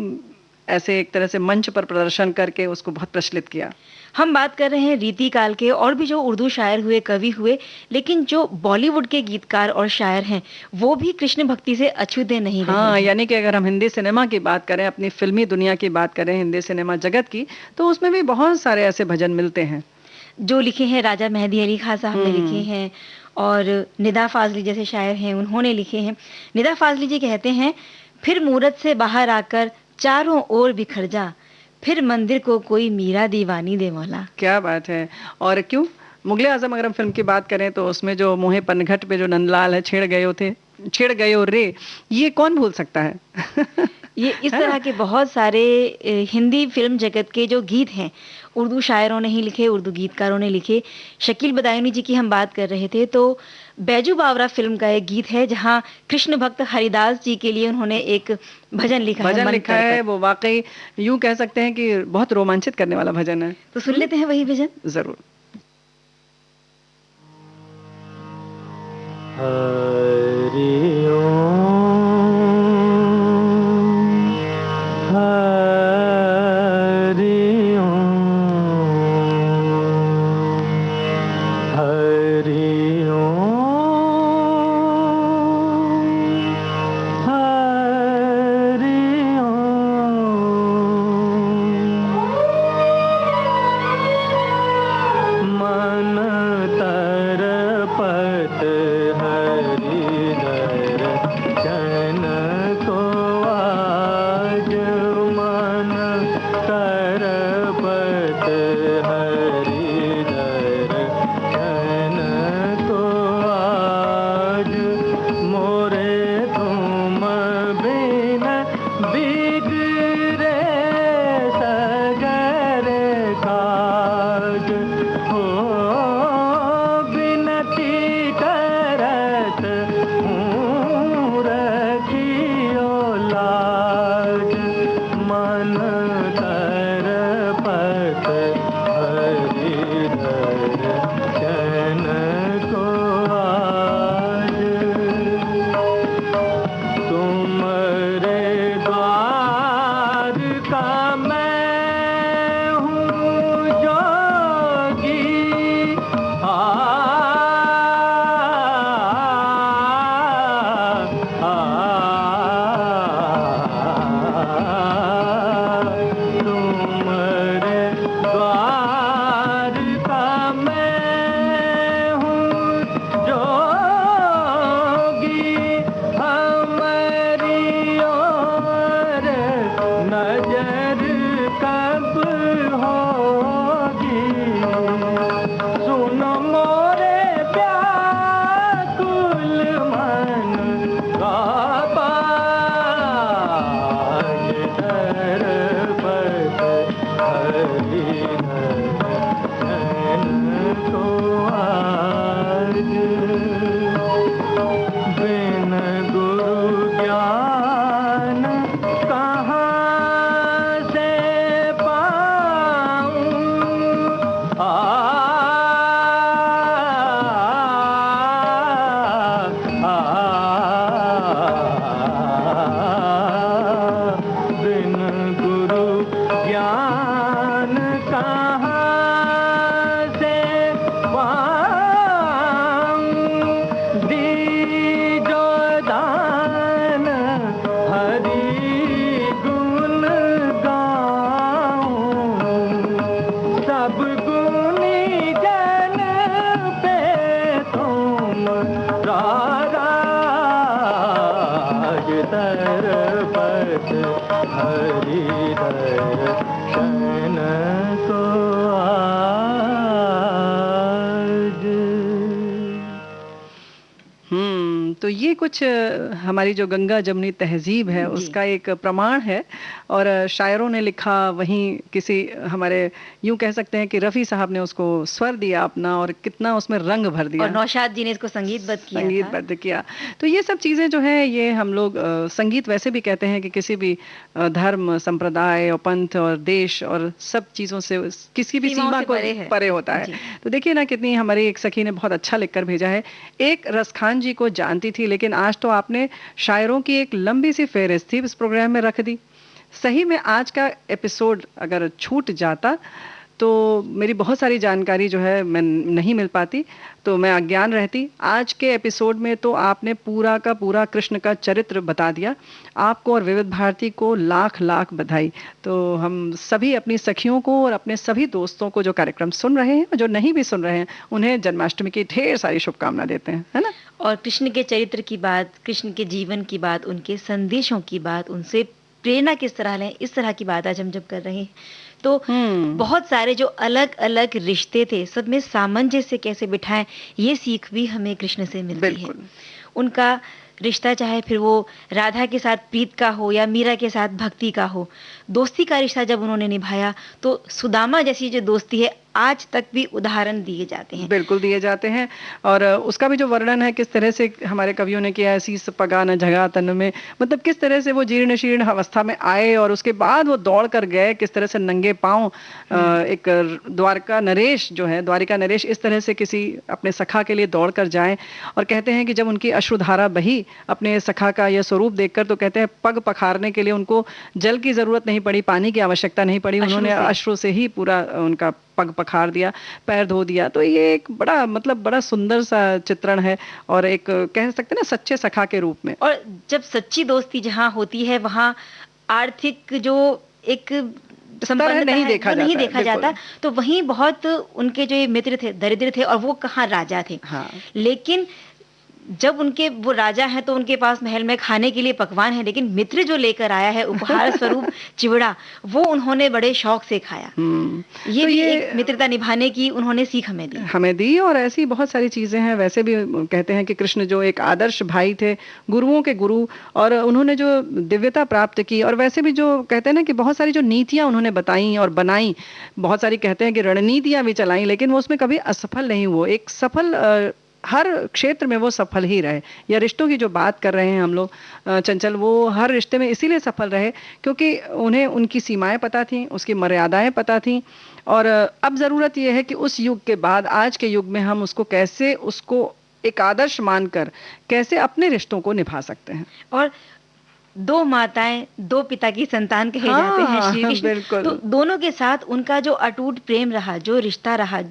ऐसे एक तरह से मंच पर प्रदर्शन करके उसको बहुत प्रचलित किया। हम बात कर रहे हैं रीति काल के और भी जो उर्दू शायर हुए, कवि हुए, लेकिन जो बॉलीवुड के गीतकार और शायर हैं वो भी कृष्ण भक्ति से अछूते नहीं रहे हाँ, हैं। यानी कि अगर हम हिंदी सिनेमा की बात करें, अपनी फिल्मी दुनिया की बात करें, हिंदी सिनेमा जगत की, तो उसमें भी बहुत सारे ऐसे भजन मिलते हैं जो लिखे हैं राजा मेहदी अली खां साहब ने लिखे हैं और निदा फाजली जैसे शायर हैं उन्होंने लिखे हैं। निदा फाजली जी कहते हैं, फिर मूरत से बाहर आकर चारों ओर बिखर जा, फिर मंदिर को कोई मीरा दीवानी दे मौला। क्या बात है। और क्यों, मुगले आजम अगर हम फिल्म की बात करें तो उसमें जो मोहे पनघट पे जो नंदलाल है, छेड़ गए हो रे, ये कौन भूल सकता है। ये इस तरह के बहुत सारे हिंदी फिल्म जगत के जो गीत हैं उर्दू शायरों ने ही लिखे, उर्दू गीतकारों ने लिखे। शकील बदायूनी जी की हम बात कर रहे थे तो बैजू बावरा फिल्म का एक गीत है जहां कृष्ण भक्त हरिदास जी के लिए उन्होंने एक भजन लिखा है। भजन लिखा है, वो वाकई यूं कह सकते हैं कि बहुत रोमांचित करने वाला भजन है। तो सुन लेते हैं वही भजन। जरूर। हरि ओम, हरि ओम, हरि ओम, हरि ओम। मन तरपत दर्शन को आज, मन तरपत हरि दर्शन को आज, मोरे तुम बिन बिगड़े सगरे काज हो, बिनती करत हूँ रखियो लाज, मन तरपत हरि दर्शन को आज, तुम्हारे द्वार का मैं हूँ जोगी, तुम्हारे द्वार का मैं हूँ जोगी, हमारी ओर नजर कब होगी, सुनो मोरे व्याकुल मन का बाज, तरपत हरि दर्शन को आज, बिन गुरु ज्ञान कहाँ से पाऊं, बिन गुरु ज्ञान कहाँ से पाऊं, दीजो दान हरि गुण गाऊं, सब गुणी जन पे तुम राज, तरपत हरि दर्शन को आज। तो ये कुछ हमारी जो गंगा जमुनी तहजीब है जी। उसका एक प्रमाण है। और शायरों ने लिखा, वहीं किसी हमारे यूं कह सकते हैं कि रफ़ी साहब ने उसको स्वर दिया अपना, और कितना उसमें रंग भर और दिया, नौशाद जी ने इसको संगीतबद्ध किया था। संगीतबद्ध किया। तो ये सब चीज़ें जो है, ये हम लोग संगीत वैसे भी कहते हैं कि किसी भी धर्म, संप्रदाय और पंथ और देश और सब चीज़ों से किसी भी सीमाओं सीमा से को परे है। परे होता है। जी। तो देखिए ना, कितनी हमारी एक सखी ने बहुत अच्छा लिखकर भेजा है। एक रसखान जी को जानती थी, लेकिन आज तो आपने शायरों की एक लंबी सी फेहरिस्त थी इस प्रोग्राम में रख दी। सही में आज का एपिसोड अगर छूट जाता तो मेरी बहुत सारी जानकारी जो है मैं नहीं मिल पाती, तो मैं अज्ञान रहती। आज के एपिसोड में तो आपने पूरा का पूरा कृष्ण का चरित्र बता दिया। आपको और विविध भारती को लाख लाख बधाई। तो हम सभी अपनी सखियों को और अपने सभी दोस्तों को जो कार्यक्रम सुन रहे हैं और जो नहीं भी सुन रहे हैं, उन्हें जन्माष्टमी की ढेर सारी शुभकामना देते हैं, है ना। और कृष्ण के चरित्र की बात, कृष्ण के जीवन की बात, उनके संदेशों की बात, उनसे प्रेरणा किस तरह लें, इस तरह की बात आज हम जब कर रहे हैं, तो बहुत सारे जो अलग अलग रिश्ते थे, सब में सामंजस्य कैसे बिठाएं, ये सीख भी हमें कृष्ण से मिलती है। बिल्कुल। उनका रिश्ता, चाहे फिर वो राधा के साथ प्रीत का हो या मीरा के साथ भक्ति का हो, दोस्ती का रिश्ता जब उन्होंने निभाया, तो सुदामा जैसी जो दोस्ती है, आज तक भी उदाहरण दिए जाते हैं। बिल्कुल दिए जाते हैं। और उसका भी जो वर्णन है किस तरह से हमारे कवियों ने किया है, शीस पगा न जगा तन में, मतलब किस तरह से वो जीर्ण शीर्ण अवस्था में आए और उसके बाद वो दौड़ कर गए, किस तरह से नंगे पांव एक द्वारका नरेश जो है, द्वारिका नरेश इस तरह से किसी अपने सखा के लिए दौड़ कर जाए। और कहते हैं कि जब उनकी अश्रुधारा बही अपने सखा का यह स्वरूप देखकर, तो कहते हैं पग पखारने के लिए उनको जल की जरूरत नहीं पड़ी, पानी की आवश्यकता नहीं पड़ी, उन्होंने अश्रु से ही पूरा उनका पग पखार दिया, पैर धो दिया। तो ये एक बड़ा, मतलब बड़ा सुंदर सा चित्रण है, और एक कह सकते हैं ना सच्चे सखा के रूप में। और जब सच्ची दोस्ती जहाँ होती है, वहाँ आर्थिक जो एक संपन्नता नहीं है, देखा वो नहीं जाता है, देखा जाता। बिल्कुल। तो वहीं बहुत उनके जो ये मित्र थे, दरिद्र थे, और वो कहाँ राजा थे। हाँ। लेकिन जब उनके वो राजा हैं, तो उनके पास महल में खाने के लिए पकवान है, लेकिन मित्र जो लेकर आया है उपहार स्वरूप चिवड़ा, वो उन्होंने बड़े शौक से खाया। ये तो भी ये एक मित्रता निभाने की उन्होंने सीख हमें दी। और ऐसी बहुत सारी चीजें हैं। वैसे भी कहते हैं कि कृष्ण जो एक आदर्श भाई थे, गुरुओं के गुरु, और उन्होंने जो दिव्यता प्राप्त की, और वैसे भी जो कहते हैं ना कि बहुत सारी जो नीतियां उन्होंने बताई और बनाई, बहुत सारी कहते हैं कि रणनीतियां भी चलाई, लेकिन वो उसमें कभी असफल नहीं हुए। एक सफल हर क्षेत्र में वो सफल ही रहे। या रिश्तों की जो बात कर रहे हैं हम लोग, चंचल, वो हर रिश्ते में इसीलिए सफल रहे क्योंकि उन्हें उनकी सीमाएं पता थी, उसकी मर्यादाएं पता थी। और अब जरूरत यह है कि उस युग के बाद आज के युग में हम उसको कैसे, उसको एक आदर्श मानकर कैसे अपने रिश्तों को निभा सकते हैं। और दो माताएं, दो पिता की संतान कहे जाते हैं श्री कृष्ण। बिल्कुल। तो दोनों के साथ उनका जो अटूट प्रेम रहा, जो रिश्ता रहा,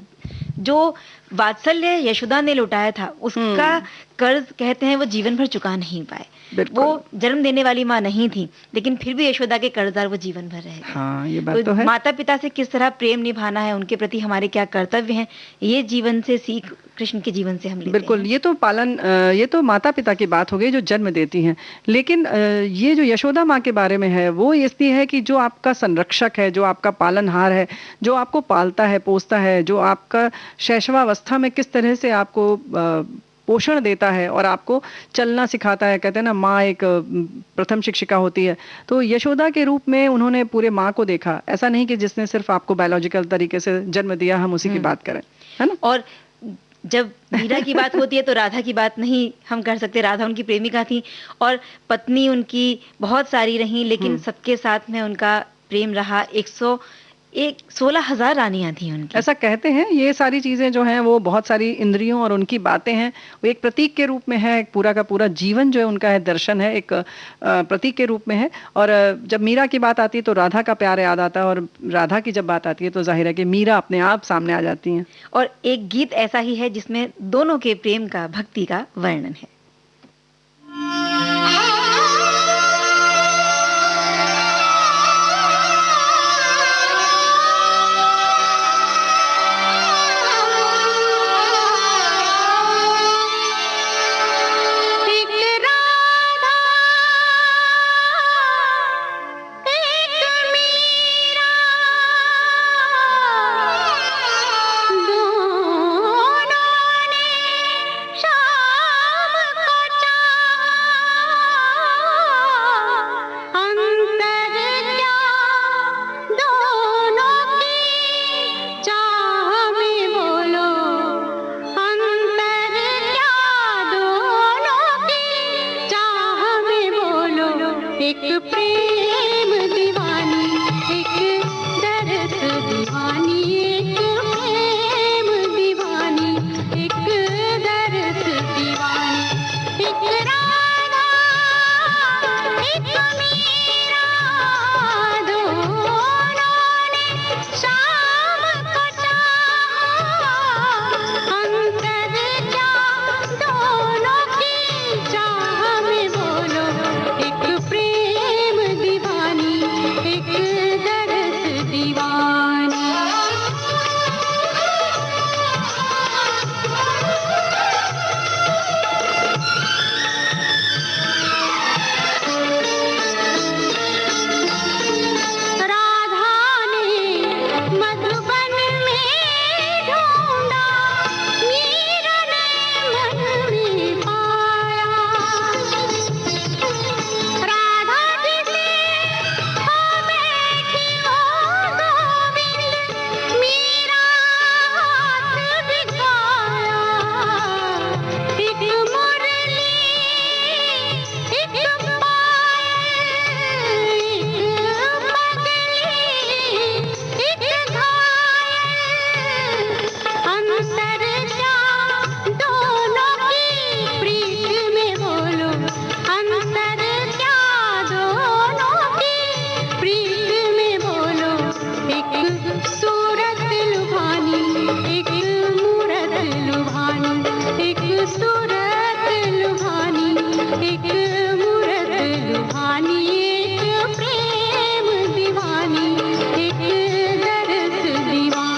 जो वात्सल्य यशोदा ने लुटाया था, उसका कर्ज कहते हैं वो जीवन भर चुका नहीं पाए। वो जन्म देने वाली माँ नहीं थी, लेकिन फिर भी यशोदा के कर्जदार वो जीवन भर रहे थे। हाँ, ये बात तो है। माता पिता से किस तरह प्रेम निभाना है, उनके प्रति हमारे क्या कर्तव्य हैं, ये जीवन से सीख कृष्ण के जीवन से हम लेते बिल्कुल। हैं। ये तो माता पिता की बात हो गई जो जन्म देती हैं, लेकिन ये जो यशोदा माँ के बारे में है, वो इसलिए है कि जो आपका संरक्षक है, जो आपका पालनहार है, जो आपको पालता है, पोसता है, जो आपका शैशवावस्था में किस तरह से आपको पोषण देता है और आपको चलना सिखाता है। कहते हैं ना, माँ एक प्रथम शिक्षिका होती है। तो यशोदा के रूप में उन्होंने पूरे माँ को देखा। ऐसा नहीं कि जिसने सिर्फ आपको बायोलॉजिकल तरीके से जन्म दिया, हम उसी की बात करें, है ना। और जब मीरा की बात होती है तो राधा की बात नहीं हम कर सकते। राधा उनकी प्रेमिका थी और पत्नी उनकी बहुत सारी रही, लेकिन सबके साथ में उनका प्रेम रहा। 16,000 रानियां थी उनकी। ऐसा कहते हैं। ये सारी चीजें जो हैं वो बहुत सारी इंद्रियों और उनकी बातें हैं, वो एक प्रतीक के रूप में है। एक पूरा का पूरा जीवन जो है उनका है, दर्शन है, एक प्रतीक के रूप में है। और जब मीरा की बात आती है तो राधा का प्यार याद आता है, और राधा की जब बात आती है तो जाहिर है कि मीरा अपने आप सामने आ जाती हैं। और एक गीत ऐसा ही है जिसमें दोनों के प्रेम का, भक्ति का वर्णन है। शाम एक प्रेम दीवानी, एक दर्द दीवानी, एक प्रेम दीवानी, एक दर्द दीवानी, एक राधा एक मीरा, दोनों ने शाम को चाहा, अंतर क्या दोनों की चाह में बोलो, एक प्रेम दीवानी, एक दर्द दीवानी। राधा ने मधुबन में ढूंढा, मीरा ने मन में पाया, राधा जिसे हो बैठी वो गोविंद, मीरा हाथ बिछाया, एक मुरली एक पायल, एक पगली एक घायल, अंतर क्या दोनों की प्रीत में बोलो, अंतर क्या दोनों की प्रीत में बोलो, एक सूरत लुभानी, एक मूरत लुभानी, एक सूरत लुभानी, एक मूरत लुभानी, एक प्रेम दीवानी, एक दर्द दीवानी।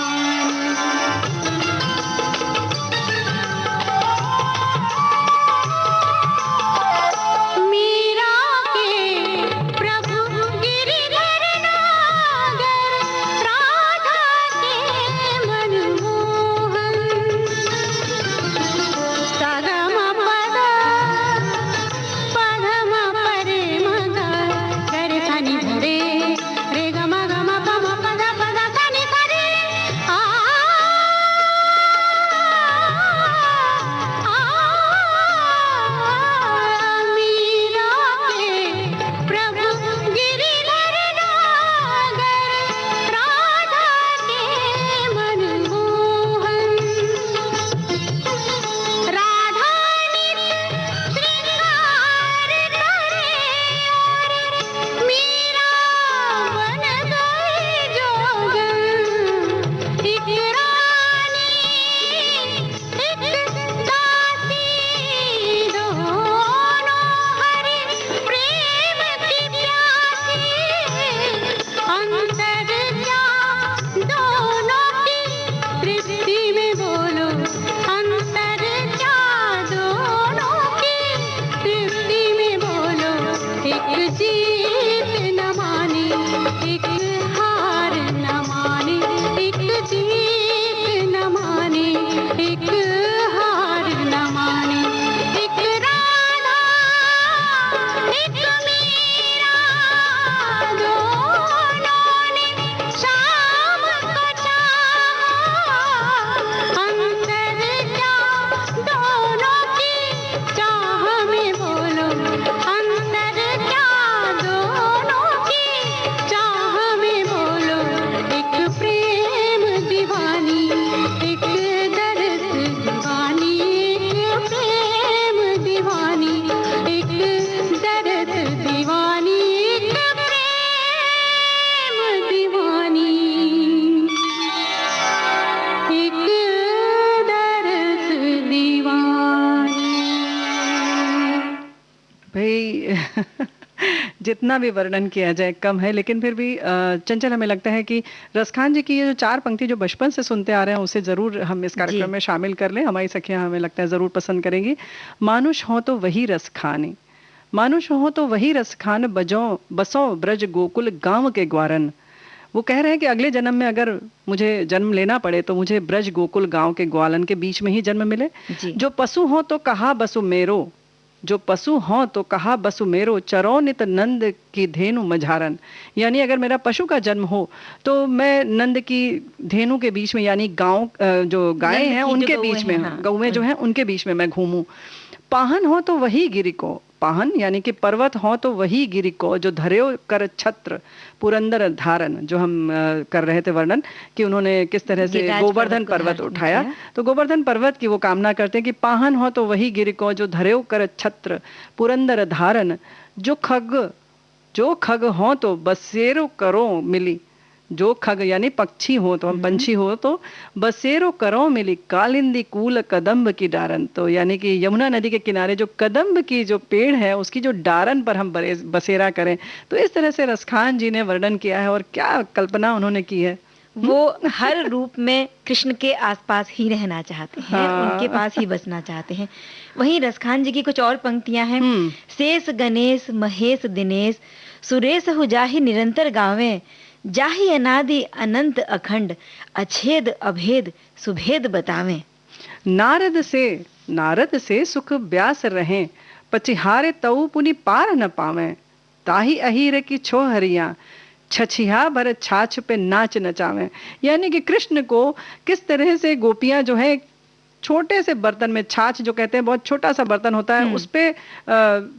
मीरा के प्रभु गिरिधर नागर, राधा के मनमोहन, सगम पद पधम परे मग, गर सनि धरे रे गम गम पम पद पद सनि धरे, आ मीरा के प्रभु गिरिधर नागर, राधा के मनमोहन, राधा नित श्रृंगार करे, मीरा बन गई जोगन, एक रानी एक दासी, दोनों हरि प्रेम की प्यासी, अंतर क्या दोनों की तृप्ति में बोलो, अंतर क्या दोनों की तृप्ति में बोलो, एक जीत न माने, एक हार न माने, एक जीत न माने, एक हार न माने, एक राधा एक मीरा, दोनों ने शाम को चाहा, अंतर क्या दोनों की चाह में बोलो, अंतर क्या दोनों की चाह में बोलो, एक प्रेम दीवानी, एक दर्द दीवानी, एक प्रेम दीवानी, एक दर्द दीवानी, एक प्रेम दीवानी, एक दर्द दीवानी। भाई जितना भी वर्णन किया जाए कम है, लेकिन फिर भी चंचल हमें लगता है कि रसखान जी की ये जो 4 पंक्ति जो बचपन से सुनते आ रहे हैं उसे जरूर हम इस कार्यक्रम में शामिल कर लें। हमारी सखियां हमें लगता है जरूर पसंद करेंगी। मानुष हो तो वही रस खाने, मानुष हो तो वही रस खान, बसो ब्रज गोकुल गांव के ग्वारन। वो कह रहे हैं कि अगले जन्म में अगर मुझे जन्म लेना पड़े तो मुझे ब्रज गोकुल गांव के ग्वालन के बीच में ही जन्म मिले। जो पशु हो तो कहा बसु मेरो, जो पशु हों तो कहा बसु मेरो, चरो नित नंद की धेनु मझारन। यानी अगर मेरा पशु का जन्म हो तो मैं नंद की धेनु के बीच में, यानी गांव जो गायें हैं उनके बीच में, गौएं जो हैं उनके बीच में मैं घूमूं। पाहन हो तो वही गिरी को, पाहन, यानी कि पर्वत हो तो वही गिरि को जो धर्यो कर छत्र पुरंदर धारण, जो हम कर रहे थे वर्णन कि उन्होंने किस तरह से गिरिराज गोवर्धन पर्वत को पर्वत धारण उठाया। किया। तो गोवर्धन पर्वत की वो कामना करते हैं कि पाहन हो तो वही गिरि को जो धर्यो कर छत्र पुरंदर धारण, जो खग हो तो बसेरो करो मिली, जो खग यानी पक्षी हो तो हम पंछी हो तो बसेरो करो मिली, कालिंदी कूल कदम्ब की डारन, तो यानी कि यमुना नदी के किनारे जो कदम्ब की जो पेड़ है उसकी जो डारन पर हम बसेरा करें। तो इस तरह से रसखान जी ने वर्णन किया है और क्या कल्पना उन्होंने की है। वो हर रूप में कृष्ण के आसपास ही रहना चाहते हैं, हाँ। उनके पास ही बसना चाहते हैं। वहीं रसखान जी की कुछ और पंक्तियां हैं। हम्म। शेष गणेश महेश दिनेश सुरेश हो जाहि निरंतर गावें, जाहि अनादि अनंत अखंड अछेद अभेद सुभेद बतावें। नारद से सुख ब्यास रहें, पचिहारे तऊ पुनि पार न पावें, ताही अहीर की छो हरिया छछिया भर छाछ पे नाच नचावें। यानी कि कृष्ण को किस तरह से गोपियां जो है छोटे से बर्तन में, छाछ जो कहते हैं बहुत छोटा सा बर्तन होता है, उस पे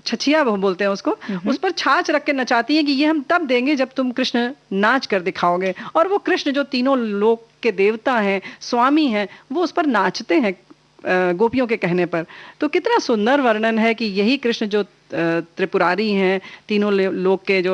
छछिया बोलते हैं उसको, उस पर छाछ रख के नचाती है कि ये हम तब देंगे जब तुम कृष्ण नाच कर दिखाओगे। और वो कृष्ण जो तीनों लोक के देवता हैं, स्वामी हैं, वो उस पर नाचते हैं गोपियों के कहने पर। तो कितना सुंदर वर्णन है कि यही कृष्ण जो त्रिपुरारी हैं, तीनों लोक के जो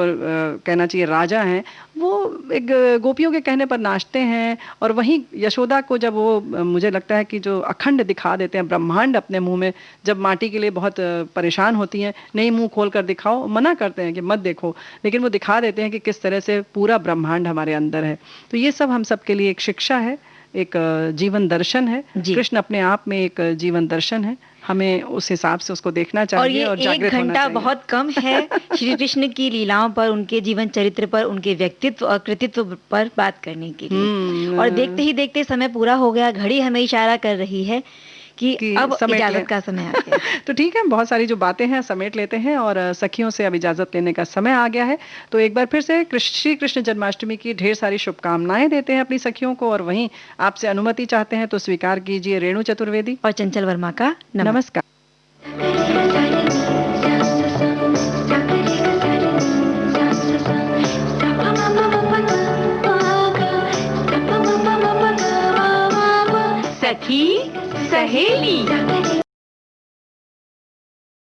कहना चाहिए राजा हैं, वो एक गोपियों के कहने पर नाचते हैं। और वहीं यशोदा को जब वो मुझे लगता है कि जो अखंड दिखा देते हैं ब्रह्मांड अपने मुंह में, जब माटी के लिए बहुत परेशान होती हैं, नहीं मुंह खोल कर दिखाओ, मना करते हैं कि मत देखो, लेकिन वो दिखा देते हैं कि किस तरह से पूरा ब्रह्मांड हमारे अंदर है। तो ये सब हम सब के लिए एक शिक्षा है, एक जीवन दर्शन है। कृष्ण अपने आप में एक जीवन दर्शन है, हमें उस हिसाब से उसको देखना चाहिए और जागृत होना चाहिए। एक घंटा बहुत कम है श्री कृष्ण की लीलाओं पर, उनके जीवन चरित्र पर, उनके व्यक्तित्व और कृतित्व पर बात करने के लिए। और देखते ही देखते समय पूरा हो गया, घड़ी हमें इशारा कर रही है कि अब इजाजत का समय आ गया। तो ठीक है, बहुत सारी जो बातें हैं समेट लेते हैं और सखियों से अब इजाजत लेने का समय आ गया है। तो एक बार फिर से श्री कृष्ण जन्माष्टमी की ढेर सारी शुभकामनाएं देते हैं अपनी सखियों को, और वहीं आपसे अनुमति चाहते हैं तो स्वीकार कीजिए रेणु चतुर्वेदी और चंचल वर्मा का नमस्कार। सखी सहेली।